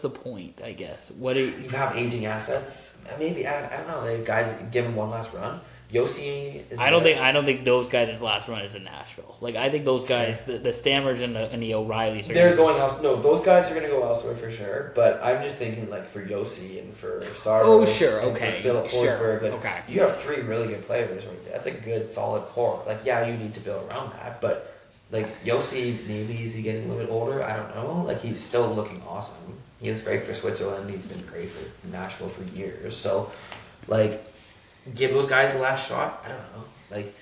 the point? I guess. You have aging assets. Maybe I don't know. The guys give them one last run. Yossi is. I don't think those guys' last run is in Nashville. Like, I think those guys, the Stammers and the O'Reillys, they're going else. No, those guys are going to go elsewhere for sure. But I'm just thinking, like, for Yossi and for Saros. Oh, sure, and okay, for Philip Forsberg. Like, okay. You have 3 really good players right there. That's a good, solid core. Like, yeah, you need to build around that, but like, Yossi, maybe is he getting a little bit older? I don't know. Like, he's still looking awesome. He was great for Switzerland. He's been great for Nashville for years. So, like, give those guys a last shot. I don't know. Like,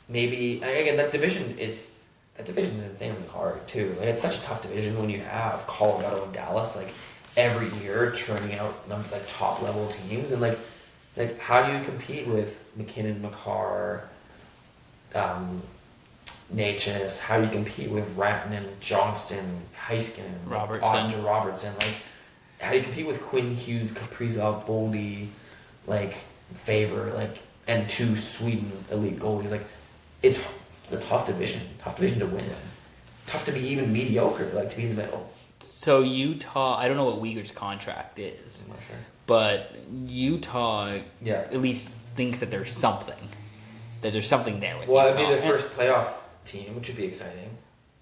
maybe again, that division is insanely hard too. Like, it's such a tough division when you have Colorado and Dallas like every year churning out like top level teams, and like how do you compete with McKinnon, Makar, Natchez? How do you compete with Rantanen, Johnston, Heiskanen, Robertson? Like, how do you compete with Quinn Hughes, Kaprizov, Boldy, like Faber, like, and 2 Sweden elite goalies? Like, it's a tough division to win in. Tough to be even mediocre, like, to be in the middle. So Utah, I don't know what Uyghur's contract is. I'm not sure. But Utah at least thinks that there's something. That there's something there with Utah. It'd be their first playoff team, which would be exciting.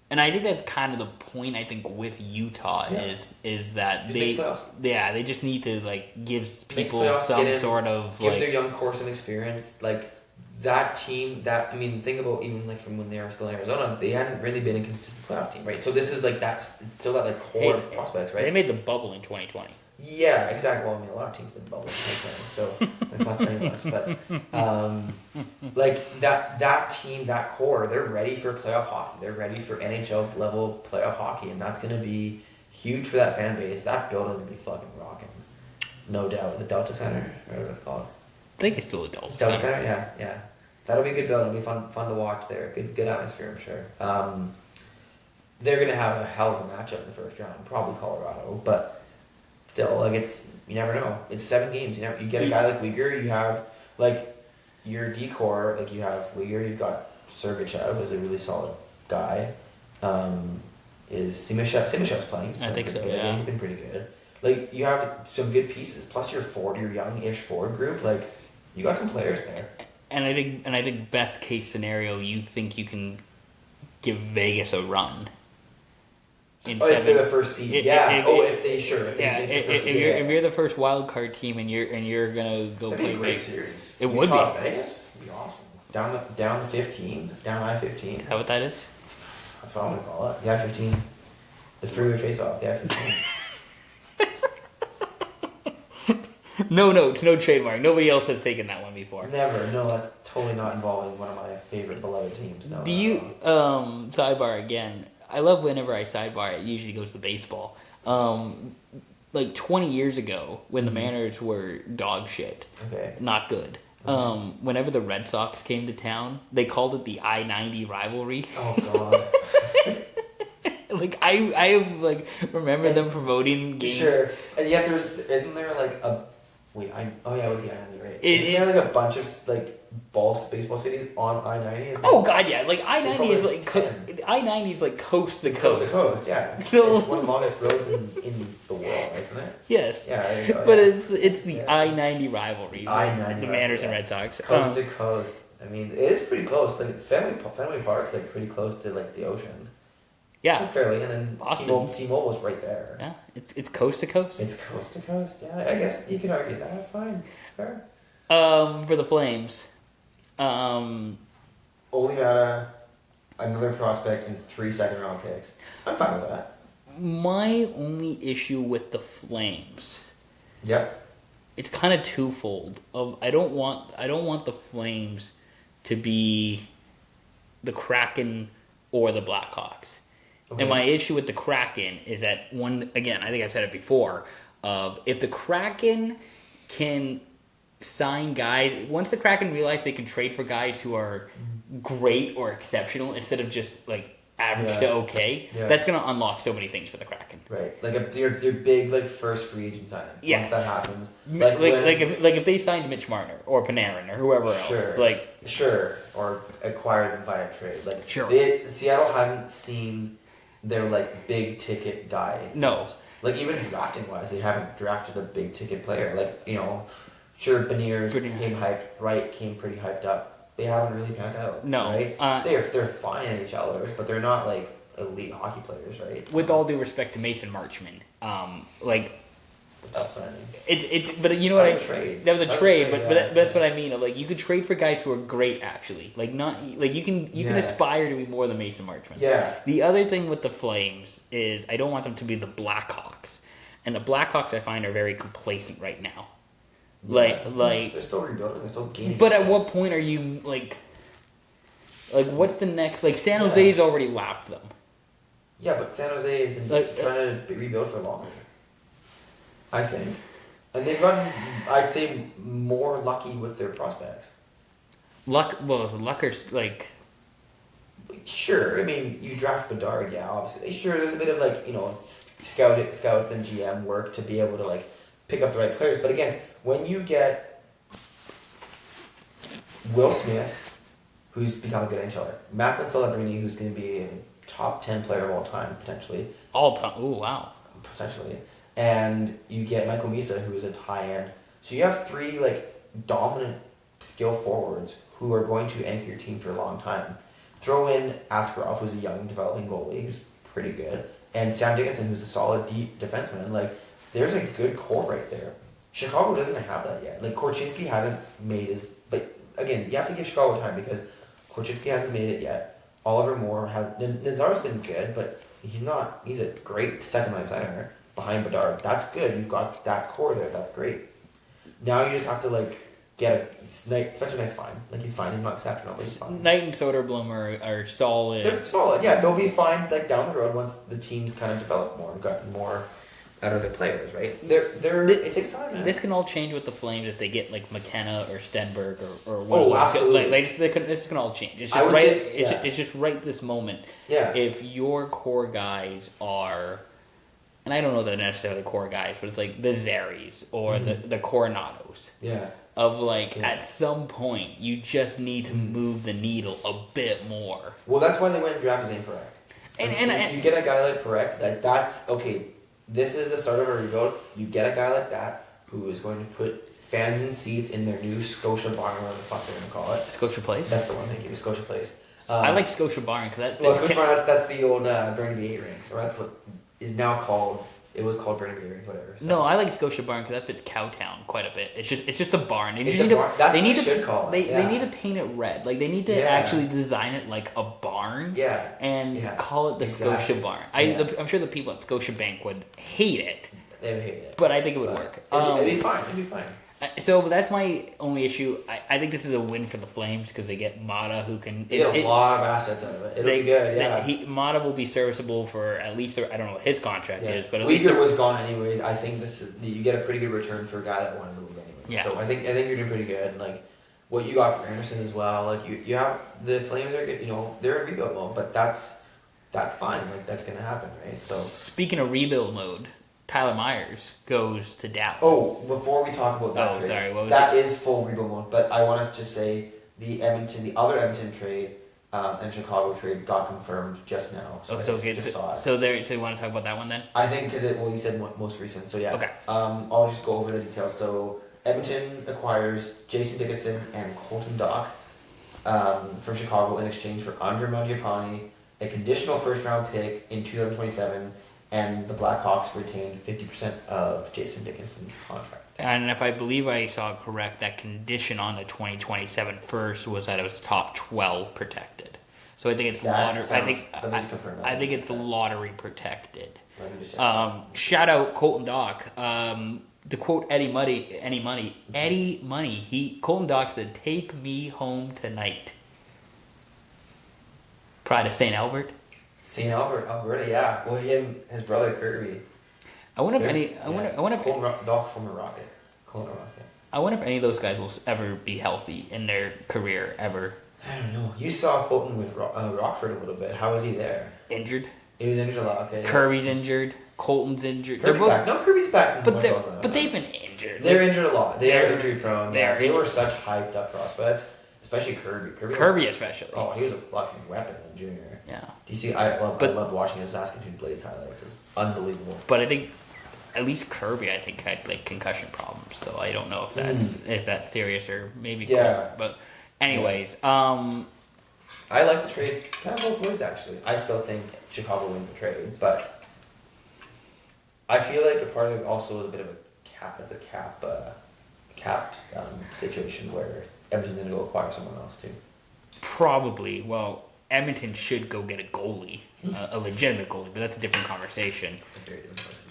And I think that's kind of the point, I think, with Utah is that they just need to, like, give people some sort of, give their young core some experience. Like, that team, think about even, like, from when they were still in Arizona, they hadn't really been a consistent playoff team, right? So this is, like, it's still that, like, core of prospects, right? They made the bubble in 2020. Yeah, exactly. Well, a lot of teams did bubble in 2020, so that's not saying much. But, like, that team, that core, they're ready for playoff hockey. They're ready for NHL level playoff hockey, and that's going to be huge for that fan base. That building will be fucking rocking. No doubt. The Delta Center, whatever it's called. I think it's still the Delta Center. Yeah. That'll be a good building. It'll be fun to watch there. Good atmosphere, I'm sure. They're going to have a hell of a matchup in the first round. Probably Colorado, but still, like, you never know. It's 7 games. You get a guy like Uyghur. You have, like, your D-core. Like, you have Uyghur. You've got Sergachev is a really solid guy. Is Simashev's playing? I think so. Yeah, he's been pretty good. Like, you have some good pieces. Plus, your youngish forward group. Like, you got some players there. And I think best case scenario, you think you can give Vegas a run. If they're the first seed, if you're the first wild card team and you're gonna go that'd play be a great series. It would be. Vegas would be awesome. Down the 15, down I-15. Is that what that is? That's what I'm gonna call it. The I-15, the freeway face-off. The I-15. No, it's no trademark. Nobody else has taken that one before. Never. No, that's totally not involving one of my favorite beloved teams. No. Do you sidebar again? I love whenever I sidebar. It usually goes to baseball. like 20 years ago when the Mariners were dog shit, not good. Whenever the Red Sox came to town, they called it the I-90 rivalry. Oh God. Like I like remember them promoting games. Sure, and yet isn't there like a it would be I-90, right? Isn't there like a bunch of like baseball cities on I-90? Oh God, yeah. Like I-90 is like I-90 is like coast to coast. Coast to coast, yeah. So it's one of the longest roads in the world, isn't it? Yes. Yeah, there you go, but it's the I-90 rivalry. I-90. The Mariners and Red Sox. Coast to coast. I mean, it is pretty close. Like Fenway Park's like pretty close to like the ocean. Yeah. Fairly, and then Boston. T-Mobile's right there. Yeah, it's coast to coast. It's coast to coast. Yeah, I guess you could argue that. Fine, fair. For the Flames, Olimata, another prospect, and 3 second-round picks. I'm fine with that. My only issue with the Flames. Yep. It's kind of twofold. I don't want the Flames to be the Kraken or the Blackhawks. Okay. And my issue with the Kraken is that I think I've said it before, if the Kraken can sign guys, once the Kraken realize they can trade for guys who are great or exceptional instead of just like average to okay, that's going to unlock so many things for the Kraken. Right, like your big like first free agent signing. Yes. Once that happens, if they signed Mitch Marner or Panarin or whoever else, or acquire them via trade. Like Seattle hasn't seen their like big ticket guy. No, like even drafting wise, they haven't drafted a big ticket player. Like sure, Beniers came pretty hyped up. They haven't really panned out. No, right? They're fine NHLers, but they're not like elite hockey players, right? With all due respect to Mason Marchman, but you know what trade. That was a trade, but that's what I mean. Like you could trade for guys who are great, actually. Like you can aspire to be more than Mason Marchman. Yeah. The other thing with the Flames is I don't want them to be the Blackhawks, and the Blackhawks I find are very complacent right now. Yeah. They're still rebuilding. They're still gaining. But at what point are you like what's the next? Like San Jose's already lapped them. Yeah, but San Jose has been trying to rebuild for longer. I think. And they've gotten, I'd say, more lucky with their prospects. Lucker's like... Sure, I mean, you draft Bedard, obviously. Sure, there's a bit of, scouts and GM work to be able to, pick up the right players. But again, when you get Will Smith, who's become a good NHLer, Macklin Celebrini, who's going to be a top 10 player of all time, potentially. All time? Ooh, wow. Potentially. And you get Michael Misa, who is a high end. So you have 3 dominant skill forwards who are going to anchor your team for a long time. Throw in Askarov, who's a young developing goalie who's pretty good, and Sam Dickinson, who's a solid deep defenseman. There's a good core right there. Chicago doesn't have that yet. Korchinski hasn't made his. But again, you have to give Chicago time because Korchinski hasn't made it yet. Oliver Moore has. Nazar's been good, but he's not. He's a great second line center behind Bedard. That's good. You've got that core there. That's great. Now you just have to get Spencer Knight's fine. He's fine. He's not exceptional, but he's fine. Knight and Soderblom are solid. They're solid. Yeah, they'll be fine. Down the road once the teams kind of develop more and got more out of their players, right? It takes time. Man. This can all change with the Flames if they get McKenna or Stenberg or one. Oh, absolutely. This can all change. It's just right. It's just right this moment. Yeah. If your core guys are. And I don't know that they're necessarily core guys, but it's the Zaris or the Coronados. Yeah. At some point, you just need to move the needle a bit more. Well, that's why they went and drafted Zane Parekh. And you get a guy like Parekh, that's, okay, this is the start of a rebuild. You get a guy like that who is going to put fans in seats in their new Scotia Barn, whatever the fuck they're going to call it. Scotia Place? That's the one, thank you, Scotia Place. I like Scotia Barn because Scotia Barn, that's the old Burnaby 8 rings, or that's what is now called. It was called Burnaby rings, whatever. So. No, I like Scotia Barn because that fits Cowtown quite a bit. It's just a barn. They need to paint it red. They need to actually design it like a barn. Yeah. And call it the Scotia Barn. I'm sure the people at Scotiabank would hate it. They would hate it. But I think it would work. It'd be fine. So that's my only issue. I think this is a win for the Flames because they get Mata, who can. They get a lot of assets out of it. It'll be good. Yeah. Mata will be serviceable for at least I don't know what his contract is, but at least least was gone anyway. I think you get a pretty good return for a guy that wanted to move anyway. Yeah. So I think you're doing pretty good. And like what you got for Anderson as well. Like you have the Flames are good. You know they're in rebuild mode, but that's fine. Like that's gonna happen, right? So speaking of rebuild mode. Tyler Myers goes to Dallas. Oh, before we talk about that trade, sorry, what was that is full rebuild mode. But I want to just say the other Edmonton trade and Chicago trade got confirmed just now. So so you want to talk about that one then? I think because you said most recent, so yeah. Okay. I'll just go over the details. So Edmonton acquires Jason Dickinson and Colton Dock from Chicago in exchange for Andre Mangiapane, a conditional first-round pick in 2027. And the Blackhawks retained 50% of Jason Dickinson's contract. And if I believe I saw correct, that condition on the 2027 first was that it was top 12 protected. So I think it's I think it's lottery protected. Shout out Colton Dock. To quote Eddie Money, Colton Dock said, "Take me home tonight." Pride of St. Albert. St. Albert, Alberta, yeah. Well, his brother Kirby. I wonder if Doc from a Rocket. I wonder if any of those guys will ever be healthy in their career ever. I don't know. You saw Colton with Rockford a little bit. How was he there? Injured. He was injured a lot. Okay. Kirby's injured. Colton's injured. Kirby's back. No, Kirby's back. But they've been injured. They're injured a lot. They're injury prone. They were such hyped up prospects. Especially Kirby especially. Oh, he was a fucking weapon in junior. Yeah. Do you see? I love watching his Saskatoon Blades highlights. It's unbelievable. But I think at least Kirby, had like concussion problems. So I don't know if that's serious or maybe. Yeah. Cool. But anyways, I like the trade kind of both ways actually. I still think Chicago wins the trade, but I feel like a part of it also is a bit of a cap situation where Edmonton's going to go acquire someone else too. Probably. Well, Edmonton should go get a goalie, a legitimate goalie, but that's a different conversation.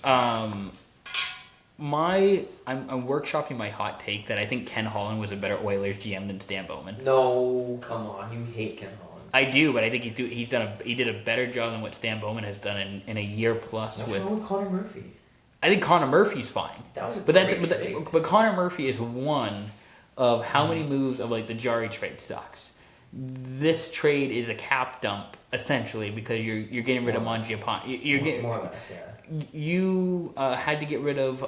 I'm workshopping my hot take that I think Ken Holland was a better Oilers GM than Stan Bowman. No, come on, you hate Ken Holland. I do, but I think he did a better job than what Stan Bowman has done in a year plus. What's wrong with Connor Murphy? I think Connor Murphy's fine. That was but Connor Murphy is one of how many moves of like the Jari trade sucks. This trade is a cap dump essentially because you're getting rid of Mangiapane. You're getting more or less, yeah. You had to get rid of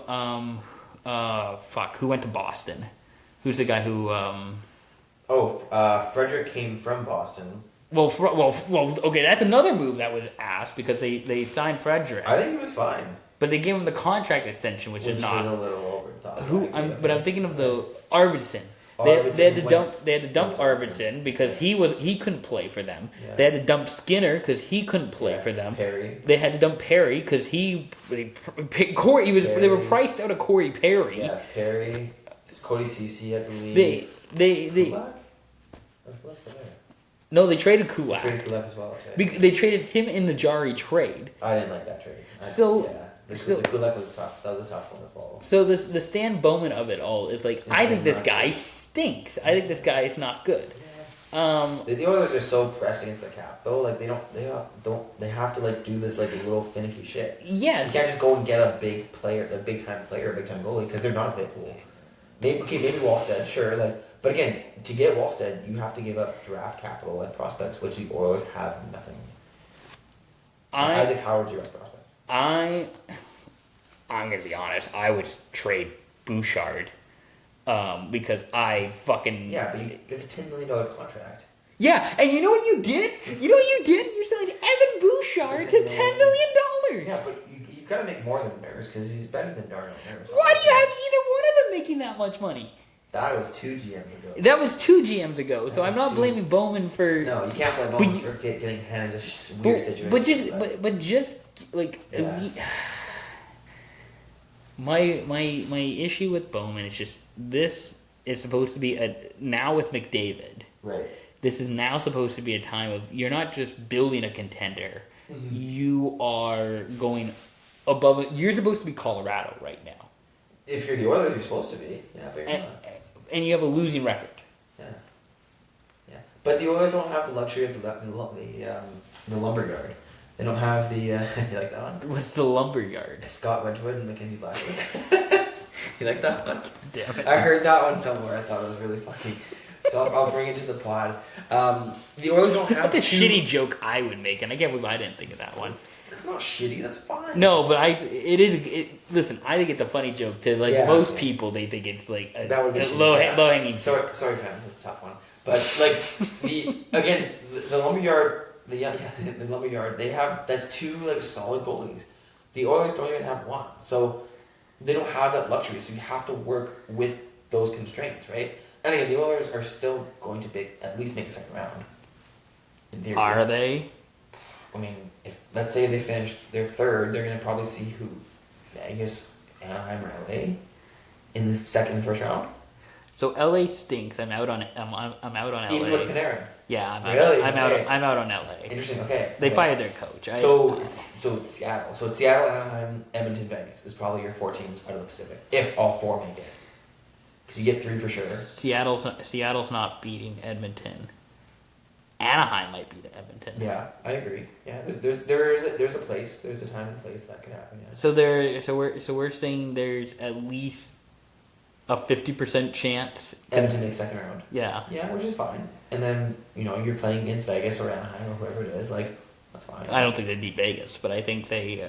who went to Boston? Who's the guy who? Frederick came from Boston. Well, okay, that's another move that was asked because they signed Frederick. I think he was fine. But they gave him the contract extension, which is not. Was a little over the top. I'm thinking of the Arvidsson. They had to dump Arvidsson because he couldn't play for them. Yeah. They had to dump Skinner because he couldn't play for them. Perry. They had to dump Perry because they were priced out of Corey Perry. Yeah, Perry. Cody Ceci, I believe. They No, they traded Kulak. They traded Kulak as well. Right. They traded him in the Jari trade. I didn't like that trade. The Kulak was tough. That was a tough one as well. So the Stan Bowman of it all is like, I think this guy stinks. I think this guy is not good. Yeah. The Oilers are so pressed against the cap though. Like they have to like do this like little finicky shit. Yes. You can't just go and get a big player, a big time goalie because they're not that cool. Maybe Wallstead, sure. Like, but again, to get Wallstead, you have to give up draft capital and prospects, which the Oilers have nothing. Isaac Howard's your best prospect. I'm gonna be honest. I would trade Bouchard because I fucking but it's a $10 million contract. Yeah, and you know what you did? You're selling Evan Bouchard to $10 million. Yeah, but he's got to make more than Nurse because he's better than Darnell Nurse. Why do you have either one of them making that much money? That was 2 GMs ago. So I'm not blaming Bowman for. No, you can't blame Bowman for getting handed a weird situation. But just like my issue with Bowman is just this is supposed to be now with McDavid. Right. This is now supposed to be a time of you're not just building a contender. Mm-hmm. You are going above it. You're supposed to be Colorado right now. If you're the Oilers, you're supposed to be. Yeah, but you're not. And you have a losing record. Yeah. Yeah. But the Oilers don't have the luxury of the lumberyard. They don't have the... you like that one? What's the lumberyard? Scott Wedgwood and Mackenzie Blackwood. You like that one? Damn it. I heard that one somewhere. I thought it was really funny. So I'll bring it to the pod. The Oilers don't have... That's a shitty joke I would make, and I can't believe I didn't think of that one. It's not shitty. That's fine. No, but listen, I think it's a funny joke to most people. They think it's like a low hanging. Sorry, fans. That's a tough one. But the lumberyard, the lumberyard. They have that's two like solid goalies. The Oilers don't even have one, so they don't have that luxury. So you have to work with those constraints, right? And again, the Oilers are still going to at least make the second round. Are they? I mean, if let's say they finish their third, they're going to probably see who, Vegas, Anaheim, or LA in the second and first round. So LA stinks. I'm out on LA. Even with Panarin. Yeah, I'm out on LA. Interesting. Okay. They fired their coach. So it's Seattle. So it's Seattle, Anaheim, Edmonton, Vegas is probably your 4 teams out of the Pacific if all 4 make it. Because you get 3 for sure. Seattle's not beating Edmonton. Anaheim might beat Edmonton. Yeah, I agree. Yeah, there's a place, there's a time and place that could happen. Yeah. So we're saying there's at least a 50% chance Edmonton makes second round. Yeah. Yeah, which is fine. And then you're playing against Vegas or Anaheim or whoever it is. Like that's fine. I don't think they beat Vegas, but I think they.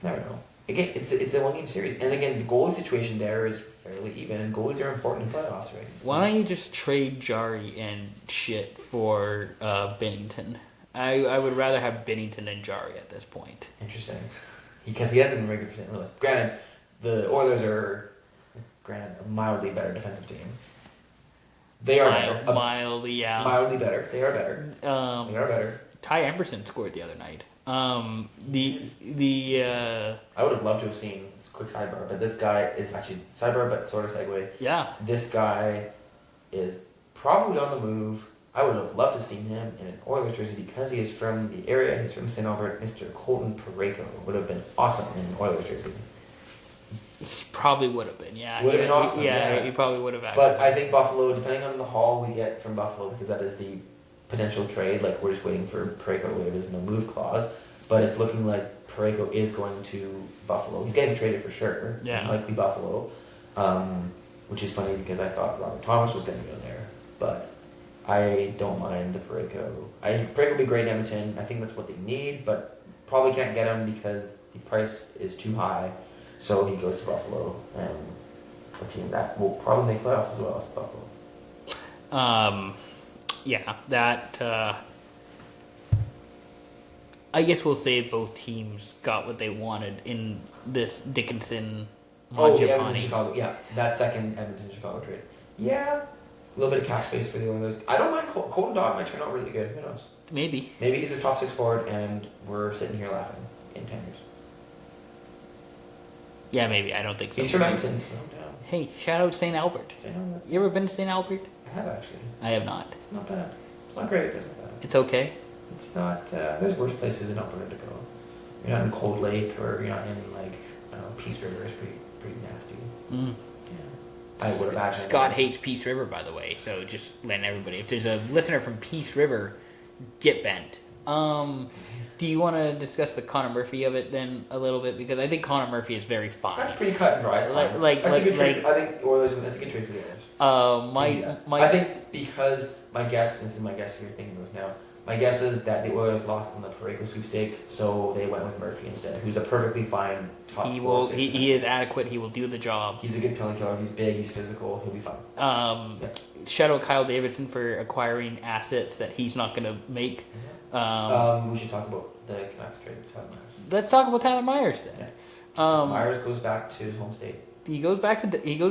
Never know. Again, it's a 1-game series, and again, the goalie situation there is fairly even, and goalies are important in playoffs, right? Why don't you just trade Jari and shit for Binnington? I would rather have Binnington than Jari at this point. Interesting, because he hasn't been very good for St. Louis. Granted, the Oilers are a mildly better defensive team. They are better. Mildly, yeah. Mildly better. They are better. They are better. Ty Emberson scored the other night. I would have loved to have seen this quick sidebar, but this guy is actually sidebar, but sort of segue. Yeah. This guy is probably on the move. I would have loved to have seen him in an Oilers jersey because he is from the area. He's from St. Albert. Mr. Colton Parayko would have been awesome in an Oilers jersey. He probably would have been, yeah. Would have been awesome. Yeah, he probably would have. But I think Buffalo, depending on the haul we get from Buffalo, because that is the potential trade. Like we're just waiting for Parayko. There's no move clause, but it's looking like Parayko is going to Buffalo. He's getting traded for sure. Yeah. Likely Buffalo, which is funny because I thought Robert Thomas was going to go there, but I don't mind the Parayko. Parayko would be great in Edmonton. I think that's what they need, but probably can't get him because the price is too high. So he goes to Buffalo, and a team that will probably make playoffs as well as Buffalo. Yeah, that. I guess we'll say both teams got what they wanted in this Dickinson. Edmonton, Chicago. Yeah, that second Edmonton Chicago trade. Yeah, a little bit of cap space for the Oilers. I don't mind Colton Dog might turn out really good. Who knows? Maybe he's a top 6 forward, and we're sitting here laughing in 10 years. Yeah, maybe. I don't think so. He's from Edmonton, so yeah. Hey, shout out St. Albert. St. Albert. You ever been to St. Albert? I have actually. I have not. It's not bad. It's not great, but it's not bad. It's okay. It's not. There's worse places in Alberta to go. You're not in Cold Lake, or you're not in Peace River. It's pretty nasty. Mm. Yeah. I would imagine. Scott hates Peace River, by the way. So just letting everybody. If there's a listener from Peace River, get bent. Do you want to discuss the Connor Murphy of it then a little bit? Because I think Connor Murphy is very fine. That's pretty cut and dry. It's fine. That's a good trade. I think Oilers. That's a good trade for the Oilers. I think because my guess, this is my guess here, thinking of this now. My guess is that the Oilers lost in the Parayko sweepstakes, so they went with Murphy instead, who's a perfectly fine top 4. He is adequate. He will do the job. He's a good penalty killer. He's big. He's physical. He'll be fine. Shout out Kyle Davidson for acquiring assets that he's not going to make. We should talk about the Canucks trade with Tyler Myers. Let's talk about Tyler Myers then. Yeah. Myers goes back to his home state. He goes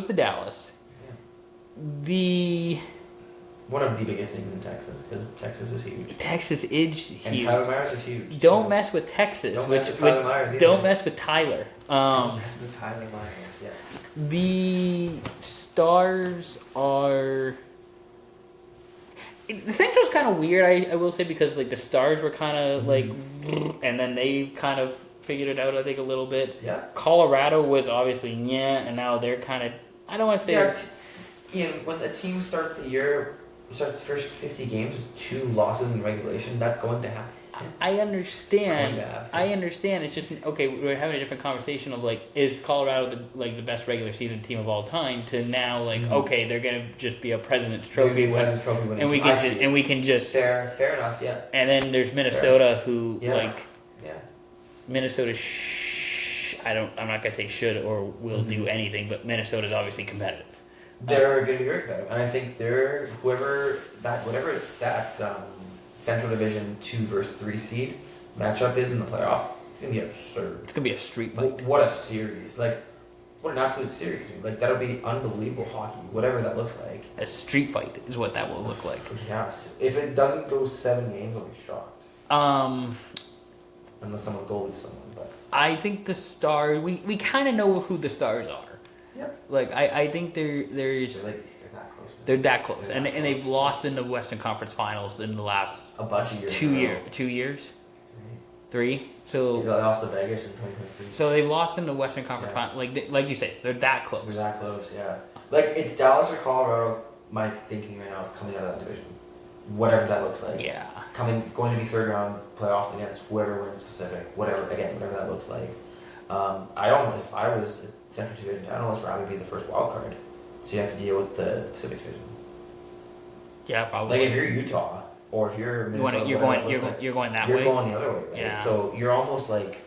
to Dallas. Yeah. One of the biggest things in Texas, because Texas is huge. Texas is huge. And Tyler Myers is huge. Don't mess with Texas. Don't mess with Tyler Myers either. Don't mess with Tyler. Don't mess with Tyler Myers, yes. The Stars are... The St. was kind of weird, I will say, because the Stars were kind of and then they kind of figured it out, I think, a little bit. Yeah. Colorado was obviously and now they're kind of, I don't want to say... When a team starts the first 50 games with 2 losses in regulation, that's going to happen. I understand. It's just, okay, we're having a different conversation of, like, is Colorado the best regular season team of all time, to now, like, okay, they're going to just be a President's Trophy win. And we can just... Fair enough, yeah. And then there's Minnesota who, Yeah. Minnesota I'm not going to say should or will do anything, but Minnesota's obviously competitive. They're going to be very competitive, and I think whatever it's that Central Division 2 versus 3 seed matchup is in the playoff, it's going to be absurd. It's going to be a street fight. What a series! Like, what an absolute series, dude! Like, that'll be unbelievable hockey, whatever that looks like. A street fight is what that will look like. Yes, if it doesn't go 7 games, I'll be shocked. Unless someone goalies someone, but I think the Stars. We kind of know who the Stars are. Yep. Like I think they're that close. They're that close, and they've lost in the Western Conference Finals in the last a bunch of years. 2 years. 3. So they lost to Vegas in 2023. So they've lost in the Western Conference Finals. Like you say, they're that close. They're that close, yeah. Like, it's Dallas or Colorado. My thinking right now is coming out of that division, whatever that looks like. Yeah. Going to be third round playoff against whoever wins Pacific, whatever that looks like. I don't know if I was Central Division. I'd almost rather be the first wild card, so you have to deal with the Pacific Division. Yeah, probably. Like, if you're Utah or if you're Minnesota, you're going that way. You're going the other way, right? Yeah. So you're almost like,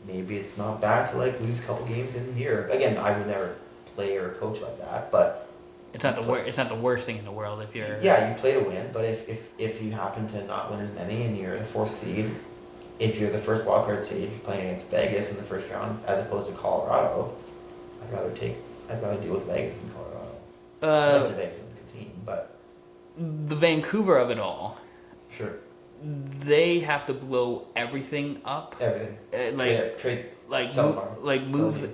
maybe it's not bad to like lose a couple games in here. Again, I would never play or coach like that, but it's not the worst thing in the world if you're. Yeah, you play to win, but if you happen to not win as many and you're the 4th seed, if you're the first wildcard seed, you're playing against Vegas in the first round as opposed to Colorado, I'd rather deal with Vegas than Colorado. Unless Vegas is a good team, but the Vancouver of it all. Sure. They have to blow everything up. Everything.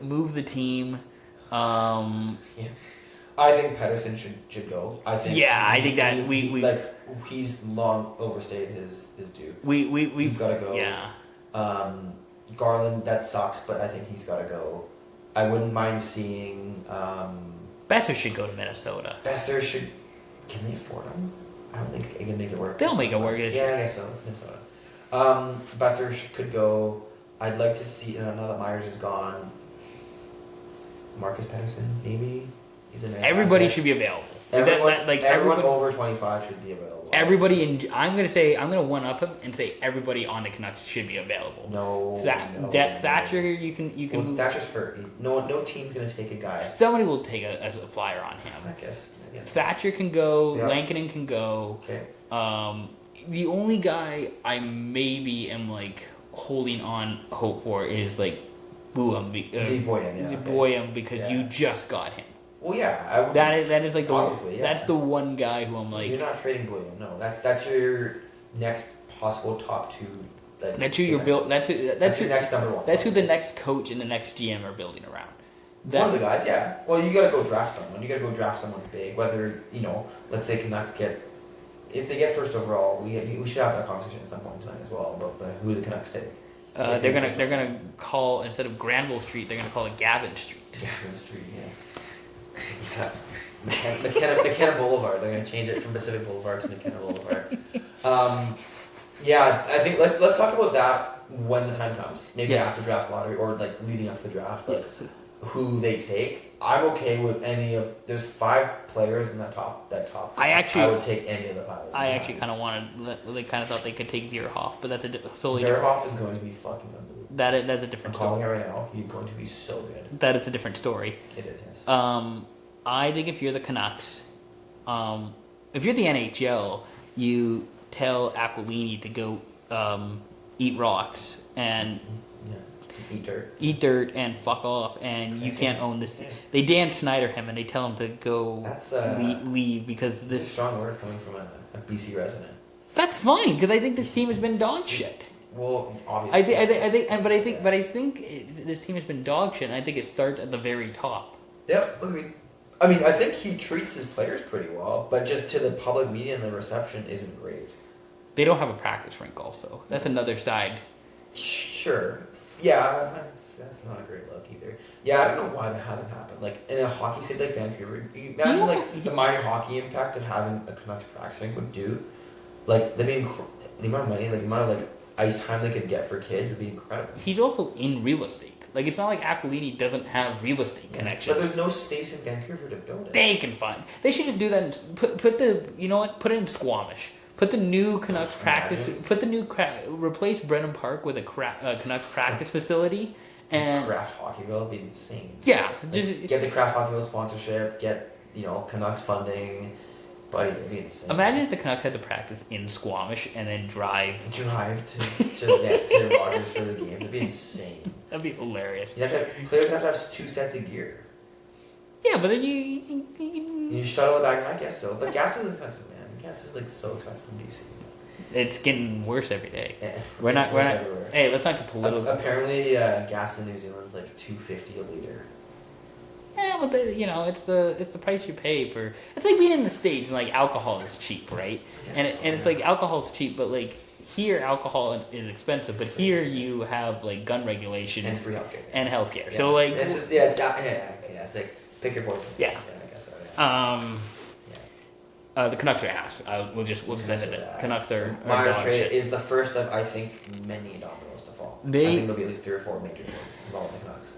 Move the team. Yeah. I think Pedersen should go. I think that he's long overstayed his due. He's got to go. Yeah. Garland, that sucks, but I think he's got to go. I wouldn't mind seeing. Besser should go to Minnesota. Besser should. Can they afford him? I don't think they can make it work. They'll make it work. I guess so. It's Minnesota. Besser could go. I'd like to see. Now that Myers is gone, Marcus Pedersen, maybe. He's a nice everybody asset. Should be available. Everyone over 25 should be available. I'm gonna one up him and say everybody on the Canucks should be available. No. Thatcher, you can. Well, Thatcher's hurt. No team's gonna take a guy. Somebody will take a flyer on him. I guess. Thatcher can go. Yep. Lankinen can go. Okay. The only guy I maybe am like holding on hope for is like Boehm. Boehm because you just got him. Well, yeah, that is like obviously, that's the one guy who I'm like. You're not trading Boehm. No, that's your next possible top 2. That's who you're built. That's your next number 1. That's who the next coach and the next GM are building around. One of the guys, yeah. Well, you gotta go draft someone. You gotta go draft someone big. Whether let's say Canucks if they get first overall, we should have that conversation at some point tonight as well about who the Canucks take. They're gonna call, instead of Granville Street, they're gonna call it Gavin Street. Gavin Street, yeah. McKenna Boulevard. They're gonna change it from Pacific Boulevard to McKenna Boulevard. I think let's talk about that when the time comes. Maybe after draft lottery or like leading up to the draft. Who they take. I'm okay with any of. There's 5 players in that top. I would take any of the 5. I actually kind of wanted. They kind of thought they could take Veerhoff, but that's totally Veerhoff is going to be fucking unbelievable. That's a different story. I'm calling it right now. He's going to be so good. That is a different story. It is, yes. I think if you're the Canucks, if you're the NHL, you tell Aquilini to go eat rocks and eat dirt and fuck off, and you can't own this. They Dan Snyder him and they tell him to go leave because this. It's a strong word coming from a BC resident. That's fine because I think this team has been dog shit. Well, obviously. I think this team has been dog shit, and I think it starts at the very top. Yep, agreed. I mean, I think he treats his players pretty well, but just to the public media and the reception isn't great. They don't have a practice rink also. That's another side. Sure. Yeah, that's not a great look either. Yeah, I don't know why that hasn't happened. Like in a hockey city like Vancouver, you imagine like the minor hockey impact of having a Canucks practice rink would do. Like the amount of money, like the amount of like ice time they could get for kids would be incredible. He's also in real estate. Like, it's not like Aquilini doesn't have real estate connections. But there's no space in Vancouver to build it. They can find. They should just do that and put the, you know what, put it in Squamish. Put the new Canucks practice, replace Brennan Park with a Canucks practice facility. And Craft Hockeyville would be insane. Yeah. Like, get the Craft Hockeyville sponsorship, get, Canucks funding. Buddy, it'd be insane. Imagine if the Canucks had to practice in Squamish and then drive to Rogers for the games. It'd be insane. That'd be hilarious. Players have to have 2 sets of gear. Yeah, but then you shuttle it back. I guess so. But gas is expensive, man. Gas is like so expensive in BC. It's getting worse every day. Yeah, we're not. Hey, let's not get political. Apparently, gas in New Zealand is like $2.50 a liter. Yeah, but it's the price you pay for. It's like being in the States and like alcohol is cheap, right? And it's like alcohol's cheap, but like here alcohol is expensive, but here you have like gun regulations and free healthcare Yeah. So like this is it's like pick your poison. Yeah. I guess so, the Canucks are ass. We'll just end it there. Canucks are Myers dog trade shit. is the first of I think many dominoes to fall. I think there'll be at least 3 or 4 major trades involving the Canucks.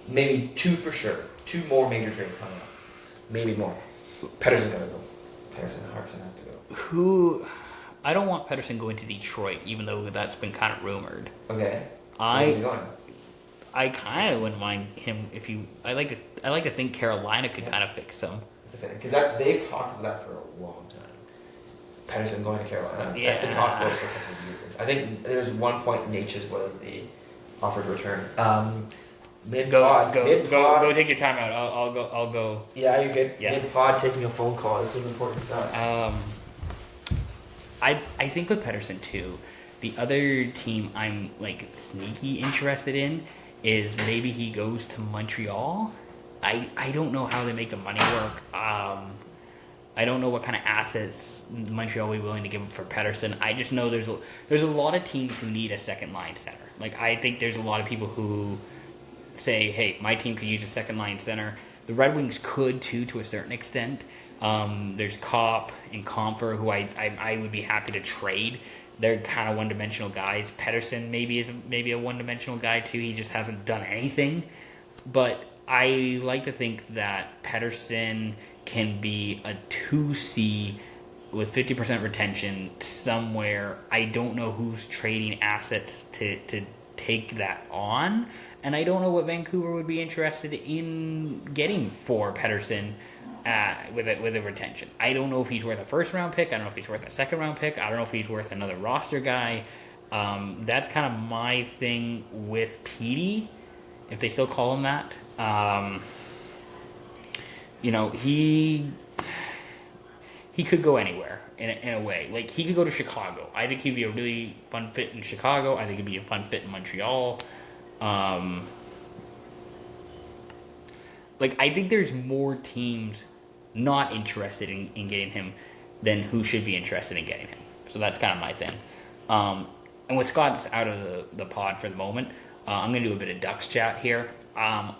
Maybe 2 for sure. 2 more major trades coming up. Maybe more. Pettersson's gotta go. Hartson has to go. I don't want Pettersson going to Detroit, even though that's been kind of rumored. Okay. So where's he going? I kind of wouldn't mind him if you. I like to think Carolina could kind of fix him. Because they've talked about that for a long time. Pettersson going to Carolina. Yeah. That's been talked about for a couple of years. I think there's one point Natchez was the offered return. Go take your time out. I'll go. Yeah, you're good. Yes. Mid-pod, taking a phone call. This is important stuff. I think with Pettersson too, the other team I'm like sneaky interested in is maybe he goes to Montreal. I don't know how they make the money work. I don't know what kind of assets Montreal will be willing to give up for Pettersson. I just know there's a lot of teams who need a second line center. Like, I think there's a lot of people who say, hey, my team could use a second line center. The Red Wings could too, to a certain extent. There's Kopp and Comfer, who I would be happy to trade. They're kind of one-dimensional guys. Pettersson is a one-dimensional guy too. He just hasn't done anything. But I like to think that Pettersson can be a 2C with 50% retention somewhere. I don't know who's trading assets to take that on. And I don't know what Vancouver would be interested in getting for Pettersson with a retention. I don't know if he's worth a first-round pick. I don't know if he's worth a second-round pick. I don't know if he's worth another roster guy. That's kind of my thing with Petey, if they still call him that. He could go anywhere in a way. Like, he could go to Chicago. I think he'd be a really fun fit in Chicago. I think he'd be a fun fit in Montreal. I think there's more teams not interested in getting him than who should be interested in getting him. So that's kind of my thing. And with Scott's out of the pod for the moment, I'm going to do a bit of Ducks chat here. I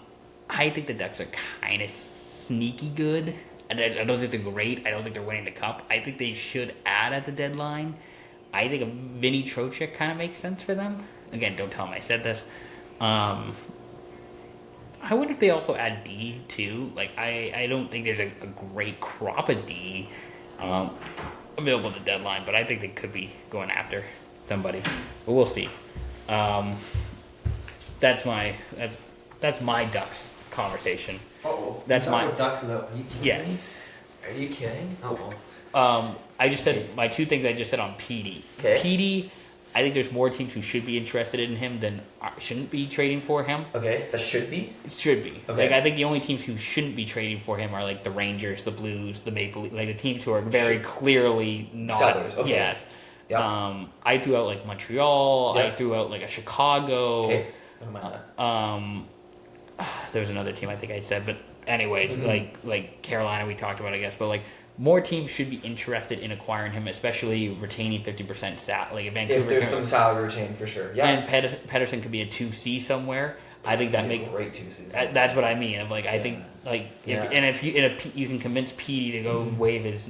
think the Ducks are kind of sneaky good. I don't think they're great. I don't think they're winning the cup. I think they should add at the deadline. I think a Vinny Trocheck kind of makes sense for them. Again, don't tell him I said this. I wonder if they also add D too. Like, I don't think there's a great crop of D available at the deadline, but I think they could be going after somebody. But we'll see. That's my Ducks conversation. Uh-oh. That's my Ducks though. Are you kidding? Yes. Are you kidding? Uh-oh. I just said my 2 things I just said on Petey. Okay. Petey, I think there's more teams who should be interested in him than shouldn't be trading for him. Okay, that should be? It should be. Okay. Like, I think the only teams who shouldn't be trading for him are like the Rangers, the Blues, the Maple Leafs, like the teams who are very clearly not. Sellers, okay. Yes. Yep. I threw out like Montreal. Yep. I threw out like a Chicago. Okay. Never mind that. There was another team I think I said, but anyways, like Carolina we talked about, I guess, but like more teams should be interested in acquiring him, especially retaining 50% salary. Like Vancouver, if there's some salary retained for sure. Yeah. And Pedersen could be a 2C somewhere. I think that makes great 2Cs. That's what I mean. Of like, I think like if you can convince Petey to go waive his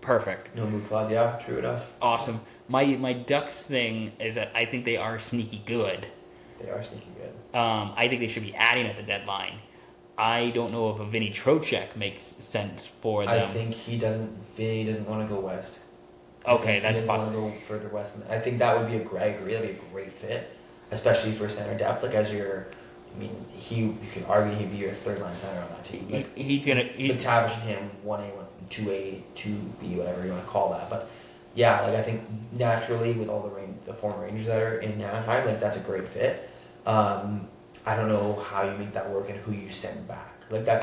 perfect. No move clause. Yeah, true enough. Awesome. My Ducks thing is that I think they are sneaky good. They are sneaky good. I think they should be adding at the deadline. I don't know if a Vinny Trocheck makes sense for them. I think Vinny doesn't want to go west. Okay, that's possible. He doesn't want to go further west. I think that would be that'd be a great fit, especially for center depth. Like you could argue he'd be your third line center on that team. Like, McTavish and him 1A, 2A, 2B, whatever you want to call that. But yeah, like I think naturally with all the former Rangers that are in Anaheim, like that's a great fit. I don't know how you make that work and who you send back. Like I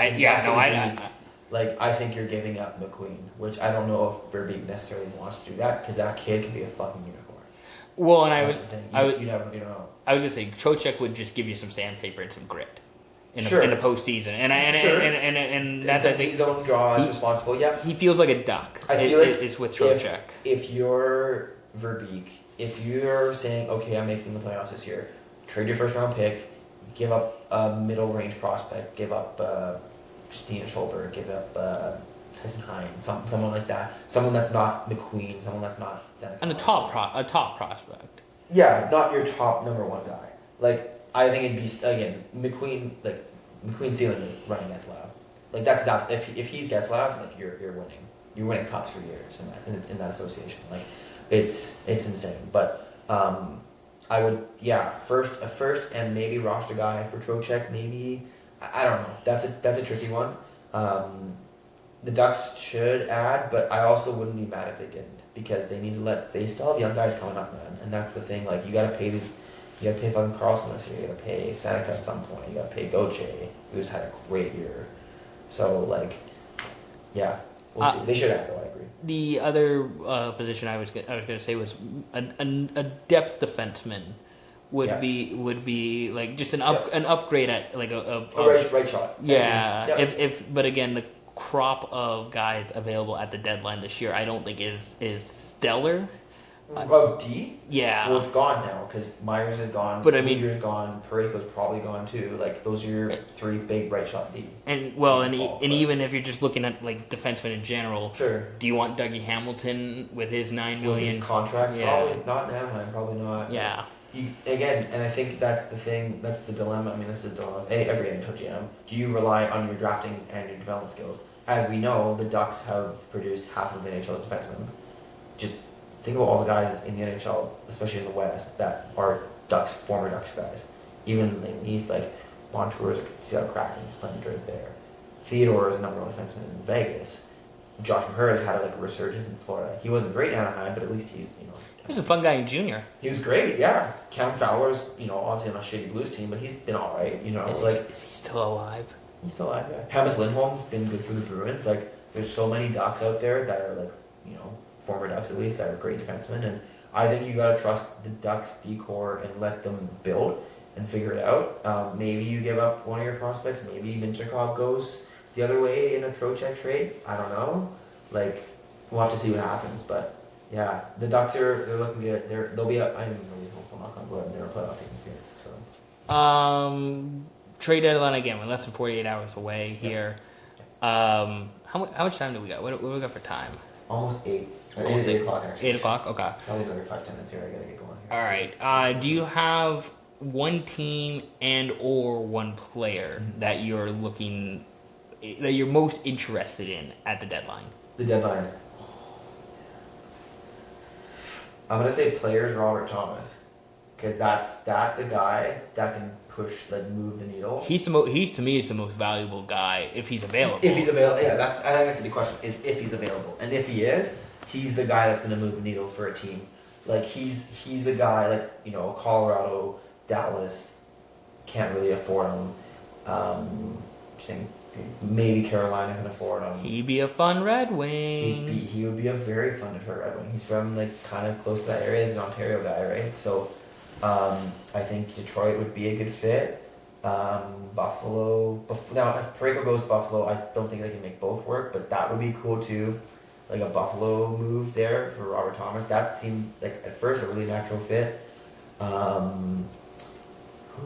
think you're giving up McQueen, which I don't know if Verbeek necessarily wants to do that because that kid can be a fucking unicorn. Well, and you don't know. I was gonna say Trocheck would just give you some sandpaper and some grit in the postseason, and that's I think his own draw is responsible. Yeah, he feels like a duck. I feel like it's with Trocheck. If you're Verbeek, if you're saying okay, I'm making the playoffs this year, trade your first round pick. Give up a middle range prospect. Give up Stina Schulberg. Give up Tyson Hines. Someone like that. Someone that's not McQueen. Someone that's not Seneca. And a top prospect. Yeah, not your top number one guy. Like I think it'd be again McQueen. Like McQueen's ceiling is running Getzlaf. Like that's not if he's Getzlaf, like you're winning. You're winning cups for years in that association. Like it's insane. But I would, a first and maybe roster guy for Trocheck, maybe. I don't know. That's a tricky one. The Ducks should add, but I also wouldn't be mad if they didn't because they still have young guys coming up, man. And that's the thing. Like you gotta pay fucking Carlson this year. You gotta pay Seneca at some point. You gotta pay Gauthier, who's had a great year. So like, yeah, we'll see. They should add though. I agree. The other position I was gonna say was a depth defenseman would be like just an upgrade at like a right shot. Yeah. But again the crop of guys available at the deadline this year I don't think is stellar. Of D? Yeah. Well, it's gone now because Myers is gone. But I mean, Uyghur's gone. Parayko's probably gone too. Like those are your three big right shot D. And even if you're just looking at like defensemen in general, sure. Do you want Dougie Hamilton with his $9 million with his contract? Yeah. Probably not in Anaheim. Probably not. Yeah. And I think that's the thing. That's the dilemma. I mean, this is a dilemma. Every NHL GM. Do you rely on your drafting and your development skills? As we know, the Ducks have produced half of the NHL's defensemen. Just think about all the guys in the NHL, especially in the West, that are former Ducks guys. Even in the East, like Montour's or Seattle Kraken's playing good there. Theodore is the number one defenseman in Vegas. Josh McHurr has had like a resurgence in Florida. He wasn't great in Anaheim, but at least he's he was a fun guy in junior. He was great, yeah. Cam Fowler's obviously on a shitty Blues team, but he's been all right. Is he still alive? He's still alive. Yeah. Hampus Lindholm's been good for the Bruins. Like there's so many Ducks out there that are like former Ducks at least that are great defensemen, and I think you gotta trust the Ducks decor and let them build and figure it out. Maybe you give up one of your prospects. Maybe Minchikov goes the other way in a Trocheck trade. I don't know. Like we'll have to see what happens, but yeah, the Ducks they're looking good. They'll be up. I'm really hopeful. Not gonna go ahead and they're a playoff team this year. So trade deadline again. We're less than 48 hours away here. How much time do we got? What do we got for time? Almost 8. It is 8 o'clock actually. 8 o'clock? Okay. Probably another 5-10 minutes here. I gotta get going here. Alright. Do you have one team and or one player that you're most interested in at the deadline? The deadline. I'm gonna say players Robert Thomas. Because that's a guy that can move the needle. He's to me the most valuable guy if he's available. If he's available, yeah. I think that's the big question. Is if he's available, and if he is, he's the guy that's going to move the needle for a team. Like he's a guy like Colorado, Dallas can't really afford him. Maybe Carolina can afford him. He'd be a fun Red Wing. He would be a very fun Detroit Red Wing. He's from kind of close to that area. He's an Ontario guy, right? So. I think Detroit would be a good fit. Buffalo. Now, if Parayko goes Buffalo, I don't think they can make both work, but that would be cool too. Like a Buffalo move there for Robert Thomas. That seemed like at first a really natural fit. Who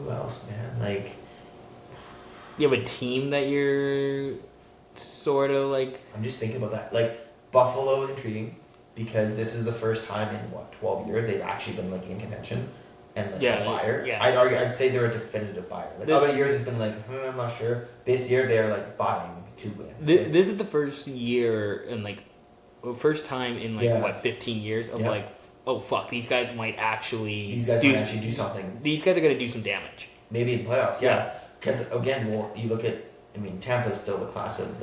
else, man? Like, you have a team that you're sort of like. I'm just thinking about that. Like, Buffalo is intriguing because this is the first time in 12 years they've actually been like in contention and like a buyer. Yeah. I'd say they're a definitive buyer. Like other years it's been like I'm not sure. This year they're like buying to win. This is the first year and like first time in like what 15 years of like, oh fuck, these guys might actually do something. These guys are gonna do some damage. Maybe in playoffs, because again, you look at, I mean, Tampa's still the class of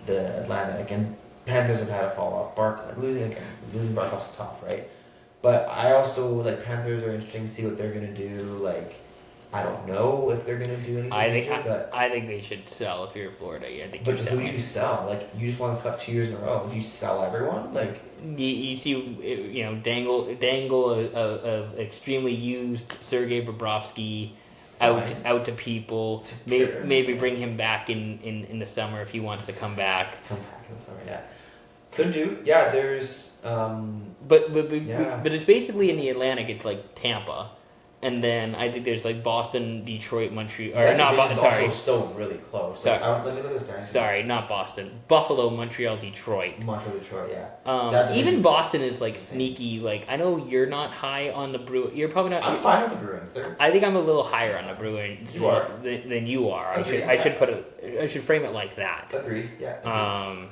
the Atlantic, and Panthers have had a fall off. Losing Barkov's tough, right? But I also like Panthers are interesting to see what they're gonna do. Like, I don't know if they're gonna do anything. I think they should sell if you're Florida. I think. But who do you sell? Like, you just won the cup 2 years in a row. Would you sell everyone? Like, you see, dangle a extremely used Sergei Bobrovsky out to people. Maybe bring him back in the summer if he wants to come back. Come back in the summer, yeah. Could do, yeah. There's but it's basically in the Atlantic. It's like Tampa. And then I think there's like Boston, Detroit, Montreal, or not Boston. Sorry, also still really close. Sorry, let me look at this guy. Sorry, not Boston. Buffalo, Montreal, Detroit. Detroit, yeah. Even Boston is like sneaky. Like, I know you're not high on the Bruins. You're probably not. I'm fine with the Bruins. I think I'm a little higher on the Bruins. You are than you are. I should frame it like that. Agree. Yeah.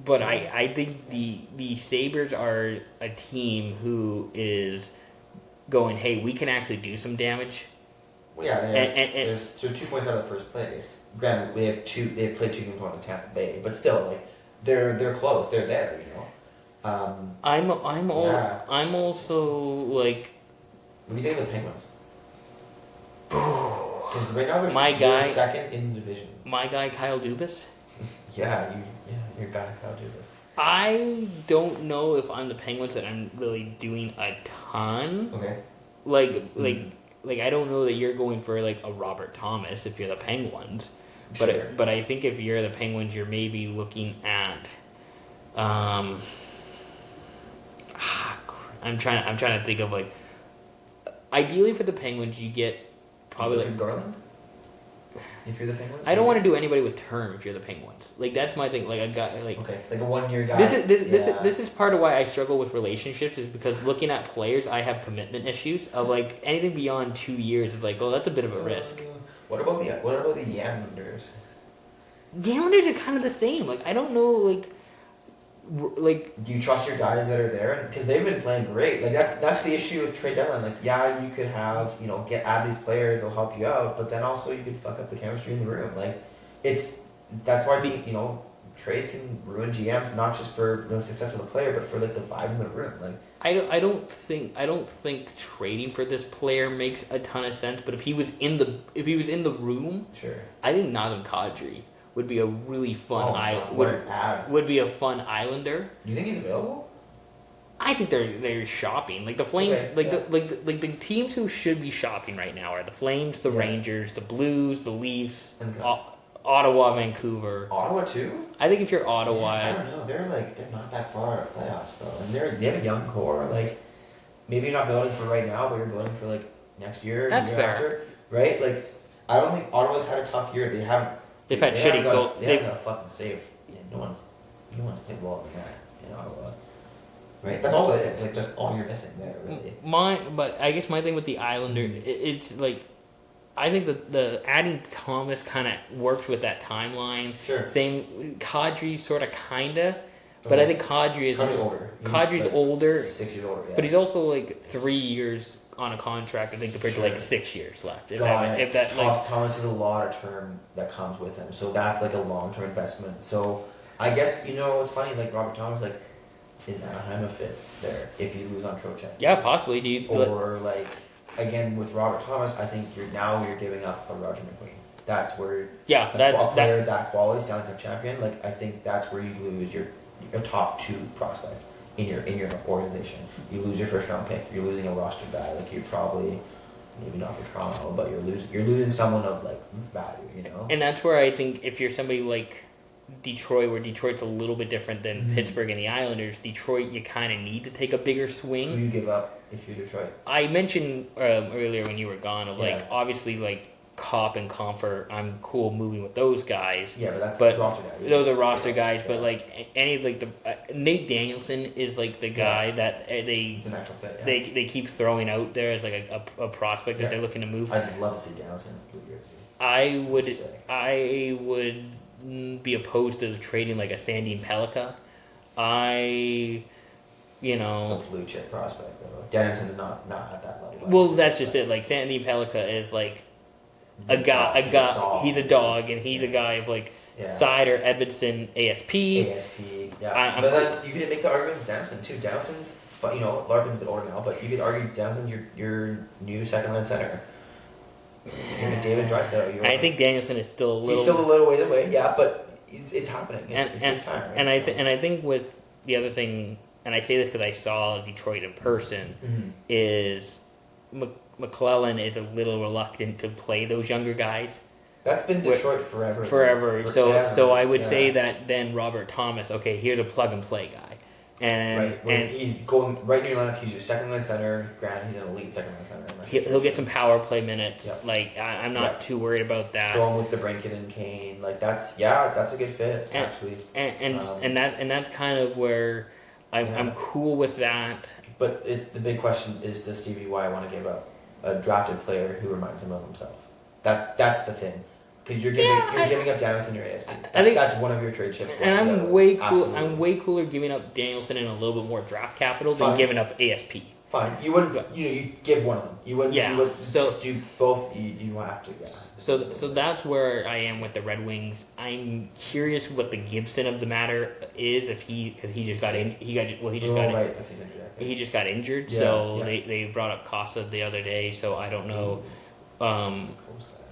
But I think the Sabres are a team who is going, hey, we can actually do some damage. Well, yeah, they're 2 points out of the first place. Granted, they've played 2 games more than Tampa Bay, but still, like, they're close. They're there, you know. I'm also like. What do you think of the Penguins? Because right now they're second in the division. My guy Kyle Dubas. Your guy Kyle Dubas. I don't know if I'm the Penguins that I'm really doing a ton. Okay. Like I don't know that you're going for like a Robert Thomas if you're the Penguins, but I think if you're the Penguins, you're maybe looking at. I'm trying to think of like. Ideally for the Penguins, you get probably like Garland. If you're the Penguins, I don't want to do anybody with term. If you're the Penguins, like that's my thing. Like I got like a 1 year guy. This is part of why I struggle with relationships is because looking at players, I have commitment issues of like anything beyond 2 years is like, oh, that's a bit of a risk. What about the Islanders? The Islanders are kind of the same. Like I don't know, like do you trust your guys that are there? Because they've been playing great. Like that's the issue with trade deadline. Like you could have add these players, they'll help you out, but then also you could fuck up the chemistry in the room. Like that's why trades can ruin GMs not just for the success of the player, but for like the vibe in the room. Like I don't think trading for this player makes a ton of sense. But if he was in the room, sure, I think Nazem Kadri would be a really fun would be a fun Islander. Do you think he's available? I think they're shopping. Like the Flames, the teams who should be shopping right now are the Flames, the Rangers, the Blues, the Leafs, and Ottawa, Vancouver. Ottawa too? I think if you're Ottawa, I don't know. They're not that far out of playoffs though, and they have a young core. Like maybe you're not building for right now, but you're building for like next year. That's year fair, after, right? Like I don't think Ottawa's had a tough year. They haven't. They've had shitty goals. They haven't got a fucking save. Yeah, no one's played well in that in Ottawa. Right? That's all it is. Like that's all you're missing there, really. But I guess my thing with the Islander, it's like, I think that the adding Thomas kind of works with that timeline. Sure. Same Kadri, sort of, kinda. But I think Kadri's older. Kadri's older. 6 years older. Yeah. But he's also like 3 years on a contract, I think, compared to like 6 years left. Thomas has a lot of term that comes with him, so that's like a long-term investment. So I guess it's funny. Like Robert Thomas, like is Anaheim a fit there if you lose on Trocheck? Yeah, possibly. Or like again with Robert Thomas, I think you're giving up a Roger McQueen. That's where that quality Stanley Cup champion. Like I think that's where you lose your top 2 prospect in your organization. You lose your first round pick. You're losing a roster guy. Like you're probably maybe not for Toronto, but you're losing someone of like value, you know. And that's where I think if you're somebody like Detroit, where Detroit's a little bit different than Pittsburgh and the Islanders, Detroit, you kind of need to take a bigger swing. Who do you give up if you're Detroit? I mentioned earlier when you were gone of like obviously like Kopp and Comfort, I'm cool moving with those guys. Yeah, but that's the roster guys. Those are roster guys, but like any like the Nate Danielson is like the guy that it's an actual fit. Yeah. They keep throwing out there as like a prospect that they're looking to move. I'd love to see Danielson in Blue Jersey. I would be opposed to trading like a Sandin Pellikka. It's a blue chip prospect though. Danielson's not at that level. Well, that's just it. Like Sandin Pellikka is like a guy. He's a dog, and he's a guy of like Sider, Edmondson, ASP. Yeah. But then you could make the argument with Danielson too. Danielson's, but Larkin's a bit older now, but you could argue Danielson's your new second line center. David Draisaitl. I think Danielson is still a little. He's still a little ways away, yeah, but it's happening. It takes time, right? And I think with the other thing, and I say this because I saw Detroit in person, is McClellan is a little reluctant to play those younger guys. That's been Detroit forever. So I would say that then Robert Thomas, okay, here's a plug and play guy. And he's going right near your lineup. He's your second line center. Granted, he's an elite second line center. He'll get some power play minutes. Yep. Like I'm not too worried about that. Going with the Brinkin and Kane, like that's a good fit actually. And that's kind of where I'm cool with that. But the big question is, does Stevie Y want to give up a drafted player who reminds him of himself? That's the thing. Because you're giving up Danielson your ASP. I think that's one of your trade chips. And I'm way cool. Absolutely. I'm way cooler giving up Danielson and a little bit more draft capital than giving up ASP. Fine. You wouldn't. You give one of them. You wouldn't. Yeah. You would do both. You have to. Yeah. So that's where I am with the Red Wings. I'm curious what the Gibson of the matter is. If he just got injured. Yeah, so they brought up Costa the other day. So I don't know.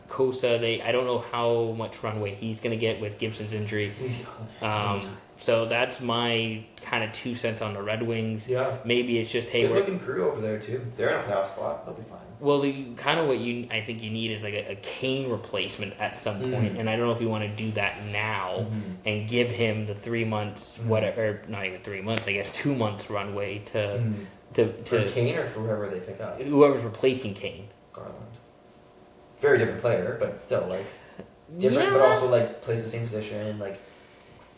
Kosa, I don't know how much runway he's going to get with Gibson's injury. He's young. So that's my kind of 2 cents on the Red Wings. Yeah. Maybe it's just, hey, good looking crew over there too. They're in a playoff spot. They'll be fine. Well, kind of what I think you need is like a Kane replacement at some point, and I don't know if you want to do that now and give him the 3 months, whatever, not even 3 months, I guess 2 months runway to for Kane or for whoever they pick up. Whoever's replacing Kane. Garland. Very different player, but still like different, but also like plays the same position, like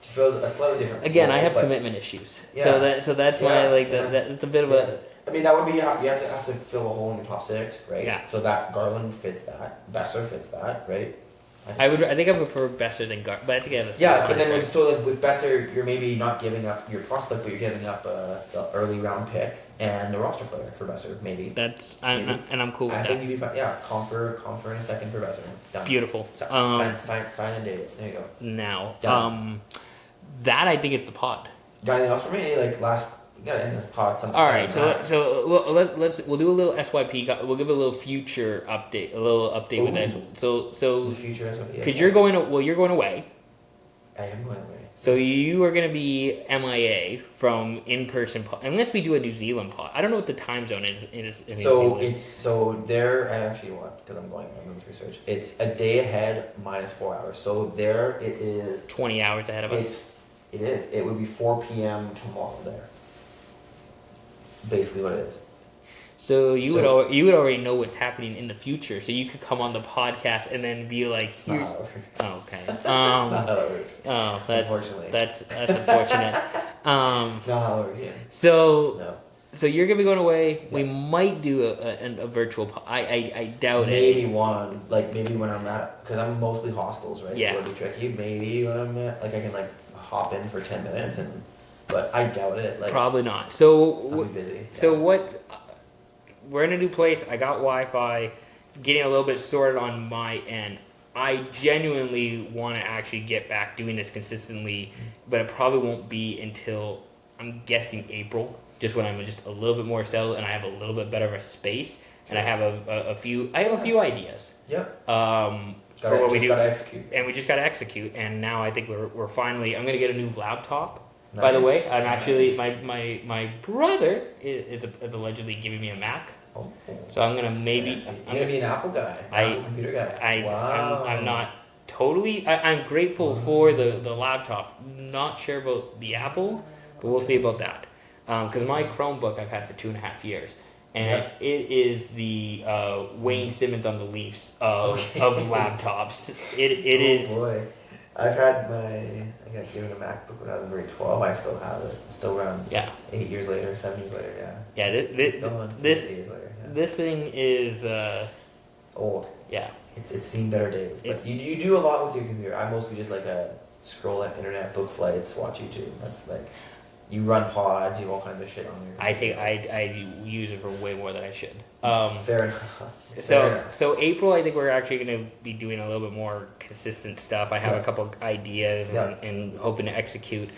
feels a slightly different. Again, I have commitment issues, so that's why that's a bit of a. I mean, that would be you have to fill a hole in your top six, right? Yeah. So that Garland fits that, Besser fits that, right? I think I would prefer Besser than Garland, but I think I have the same but then with Besser, you're maybe not giving up your prospect, but you're giving up the early round pick and the roster player for Besser, maybe. I'm cool with that. I think you'd be fine. Yeah, Comfer in a second for Besser. Done. Beautiful. Sign and date it. There you go. Now, that I think is the pod. Got anything else for me? Any last? You gotta end the pod. All right, we'll do a little SYP. We'll give a little future update. With that. So the future SYP. Because you're going away. I am going away. So you are going to be MIA from in-person pod, unless we do a New Zealand pod. I don't know what the time zone is so there. I actually because I'm going to research. It's a day ahead minus 4 hours. So there it is 20 hours ahead of us. It is. It would be 4 p.m. tomorrow there. Basically, what it is. So you would already know what's happening in the future. So you could come on the podcast and then be like, "It's not how it works." Oh, okay. It's not how it works. Oh, unfortunately, that's unfortunate. It's not how it works. Yeah. So you're gonna be going away. Yeah. We might do a virtual. I doubt maybe it. Maybe when I'm because I'm mostly hostels, right? Yeah. So it'll be tricky. Maybe when I'm I can hop in for 10 minutes but I doubt it. Probably not. So I'll be busy. Yeah. So what? We're in a new place. I got Wi-Fi. Getting a little bit sorted on my end. I genuinely want to actually get back doing this consistently, but it probably won't be until I'm guessing April. Just when I'm just a little bit more settled and I have a little bit better of a space, and I have a few ideas. Yep. For what we do, execute. And we just got to execute. And now I think we're finally. I'm gonna get a new laptop. Nice. By the way, I'm actually my brother is allegedly giving me a Mac. Oh. So I'm gonna maybe. Fancy. You're gonna be an Apple guy, not a computer guy. Wow. I'm not totally. I'm grateful for the laptop. Not sure about the Apple, but we'll see about that. Because my Chromebook I've had for 2.5 years, and it is the Wayne Simmons on the Leafs of laptops. It is. Oh boy, I got given a MacBook when I was in grade 12. I still have it. It still runs. Yeah. 8 years later, 7 years later. Yeah. Yeah. It's going. 8 years later. Yeah. This thing is. It's old. Yeah. It's seen better days. But you do a lot with your computer. I'm mostly just like a scroll at internet, book flights, watch YouTube. That's like. You run pods, you have all kinds of shit on there. I use it for way more than I should. Fair enough. So April, I think we're actually going to be doing a little bit more consistent stuff. I have a couple ideas and hoping to execute.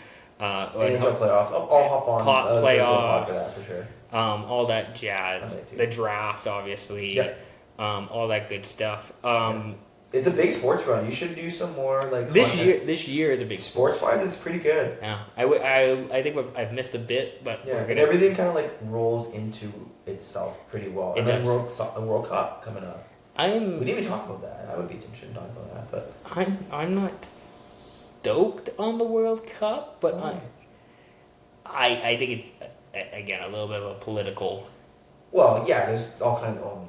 NHL playoffs. I'll hop on. Playoffs. After that for sure. All that jazz. The draft, obviously. Yeah. All that good stuff. It's a big sports run. You should do some more like this year is a big sports wise. It's pretty good. Yeah, I think I've missed a bit, but and everything kind of like rolls into itself pretty well. And then World Cup coming up. We didn't even talk about that. I would be interested in talking about that, but I'm not stoked on the World Cup, but I think it's again a little bit of a political. Well, yeah, there's all kinds of.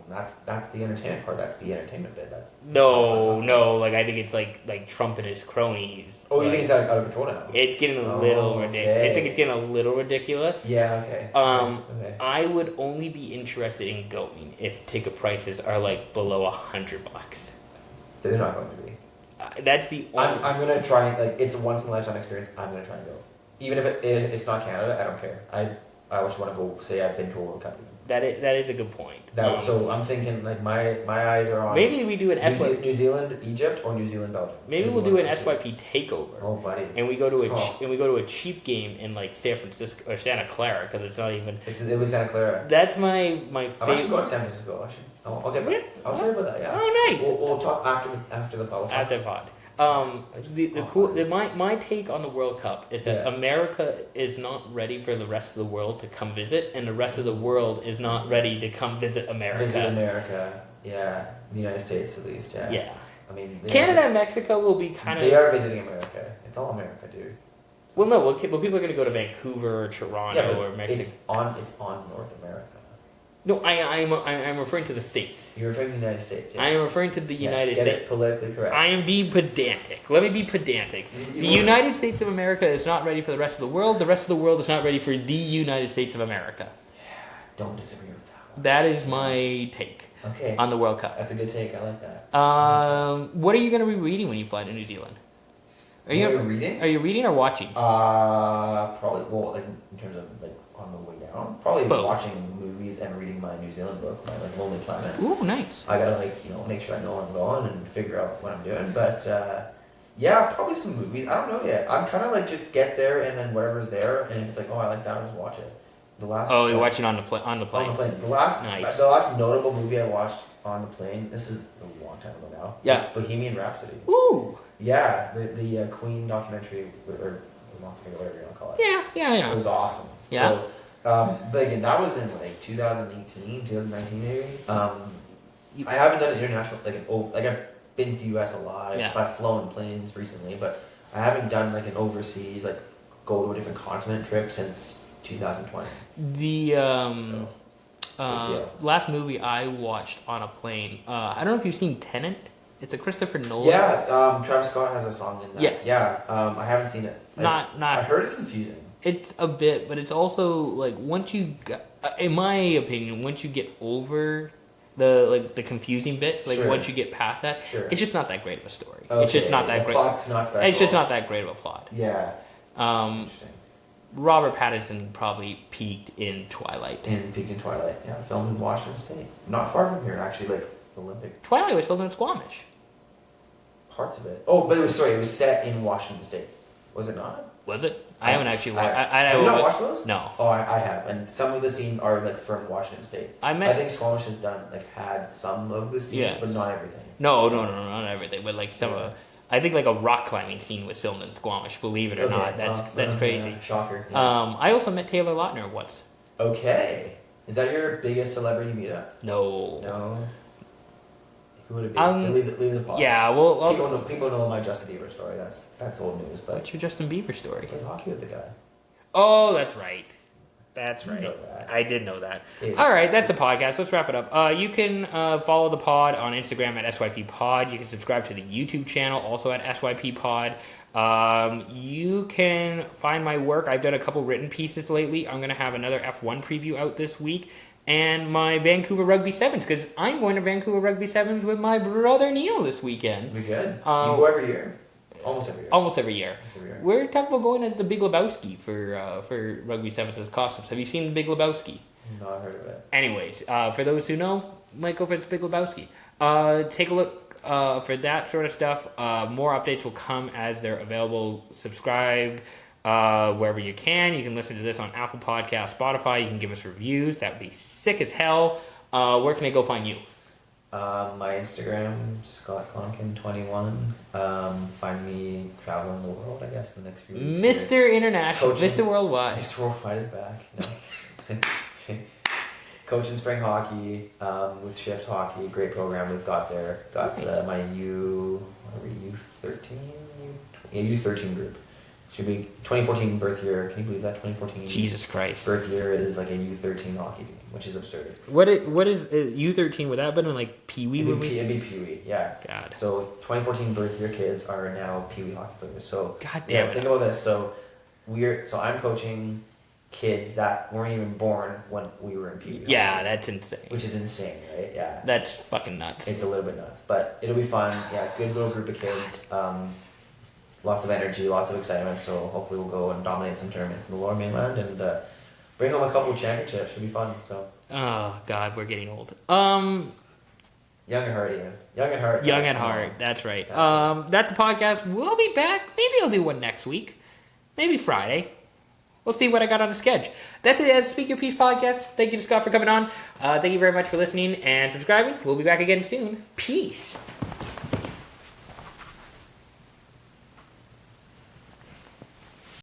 That's the entertainment part. That's the entertainment bit. No. Like I think it's like Trump and his cronies. Oh, you think it's out of control now? It's getting a little ridiculous. I think it's getting a little ridiculous. Yeah. Okay. Okay. I would only be interested in going if ticket prices are like below $100. They're not going to be. That's the only. I'm gonna try. Like it's a once in a lifetime experience. I'm gonna try and go, even if it's not Canada. I don't care. I just want to go. Say I've been to a World Cup. That is a good point. So I'm thinking like my eyes are on. Maybe we do an New Zealand, Egypt, or New Zealand, Belgium. Maybe we'll do an SYP takeover. Oh, buddy! And we go to a cheap game in like San Francisco or Santa Clara because it's not even. It was Santa Clara. That's my favorite. I'm actually going to San Francisco. I'll get back. I'll tell you about that. Yeah. Oh, nice. We'll talk after the pod. After the pod. My take on the World Cup is that America is not ready for the rest of the world to come visit, and the rest of the world is not ready to come visit America. Yeah. The United States, at least, yeah. Yeah. I mean, Canada and Mexico will be kind of. They are visiting America. It's all America, dude. Well, no. Well, people are going to go to Vancouver or Toronto or Mexico. It's on North America. No, I'm referring to the States. You're referring to the United States, yes. I am referring to the United States. Get it politically correct. I am being pedantic. Let me be pedantic. The United States of America is not ready for the rest of the world. The rest of the world is not ready for the United States of America. Yeah, don't disagree with that. That is my take on the World Cup. That's a good take. I like that. What are you going to be reading when you fly to New Zealand? Are you reading? Are you reading or watching? Probably. Well, like, in terms of like on the way down, probably watching movies and reading my New Zealand book, my like Lonely Planet. Ooh, nice. I gotta make sure I know where I'm going and figure out what I'm doing. But yeah, probably some movies. I don't know yet. I'm trying to like just get there and then whatever's there, and if it's like, oh, I like that, I'll just watch it. You're watching on the plane. On the plane. The last notable movie I watched on the plane. This is a long time ago now. Yeah. Bohemian Rhapsody. Ooh. Yeah, the Queen documentary or whatever you want to call it. Yeah. It was awesome. Yeah. So, but again, that was in like 2018, 2019 maybe. I haven't done an international I've been to the US a lot. Yeah. I've flown planes recently, but I haven't done like an overseas go to a different continent trip since 2020. The last movie I watched on a plane. I don't know if you've seen Tenet. It's a Christopher Nolan. Yeah, Travis Scott has a song in that. Yes. Yeah, I haven't seen it. I heard it's confusing. It's a bit, but it's also like once you, in my opinion, once you get over the confusing bits, once you get past that, it's just not that great of a story. Okay. It's just not that great. Plot's not special. It's just not that great of a plot. Yeah. Interesting. Robert Pattinson probably peaked in Twilight. Yeah. Filmed in Washington State, not far from here, actually, like Olympic. Twilight was filmed in Squamish. Parts of it. Oh, but it was set in Washington State. Was it not? Was it? I haven't actually watched. Have you not watched those? No. Oh, I have, and some of the scenes are like from Washington State. I think Squamish has had some of the scenes, but not everything. No, not everything, but like some of. I think like a rock climbing scene was filmed in Squamish. Believe it or not, that's crazy. Shocker. Yeah. I also met Taylor Lautner once. Okay. Is that your biggest celebrity meetup? No. No. Who would it be? To leave the pod. Yeah, well... People know my Justin Bieber story. That's old news. But what's your Justin Bieber story? I played hockey with the guy. Oh, that's right. That's right. You know that. I did know that. Yeah. All right, that's the podcast. Let's wrap it up. You can follow the pod on Instagram at SYP Pod. You can subscribe to the YouTube channel also at SYP Pod. You can find my work. I've done a couple written pieces lately. I'm going to have another F1 preview out this week. And my Vancouver Rugby Sevens, because I'm going to Vancouver Rugby Sevens with my brother Neil this weekend. We good? You go every year? Almost every year. Almost every year. We're talking about going as the Big Lebowski for Rugby Sevens as costumes. Have you seen the Big Lebowski? No, I've heard of it. Anyways, for those who know, might go for the Big Lebowski. Take a look for that sort of stuff. More updates will come as they're available. Subscribe wherever you can. You can listen to this on Apple Podcasts, Spotify. You can give us reviews. That would be sick as hell. Where can I go find you? My Instagram, Scott Konkin 21. Find me traveling the world, I guess, the next few weeks. Mr. International, Mr. Worldwide. Mr. Worldwide is back. No. Coaching spring hockey with Shift Hockey. Great program we've got there. Got my U13 group. Should be 2014 birth year. Can you believe that? 2014. Jesus Christ. Birth year is like a U13 hockey team, which is absurd. What is U13? Would that have been in like Pee Wee? It'd be Pee Wee, yeah. God. So 2014 birth year kids are now Pee Wee hockey players. So God damn it. Think about this. So I'm coaching kids that weren't even born when we were in Pee Wee. Yeah, hockey, that's insane. Which is insane, right? Yeah. That's fucking nuts. It's a little bit nuts, but it'll be fun. Yeah, good little group of kids. Lots of energy, lots of excitement. So hopefully we'll go and dominate some tournaments in the Lower Mainland and bring home a couple of championships. Should be fun. So. Oh God, we're getting old. Young at heart, Ian. Young at heart. Young at heart. That's right. That's the podcast. We'll be back. Maybe I'll do one next week. Maybe Friday. We'll see what I got on the schedule. That's it. Speak Your Piece podcast. Thank you to Scott for coming on. Thank you very much for listening and subscribing. We'll be back again soon. Peace.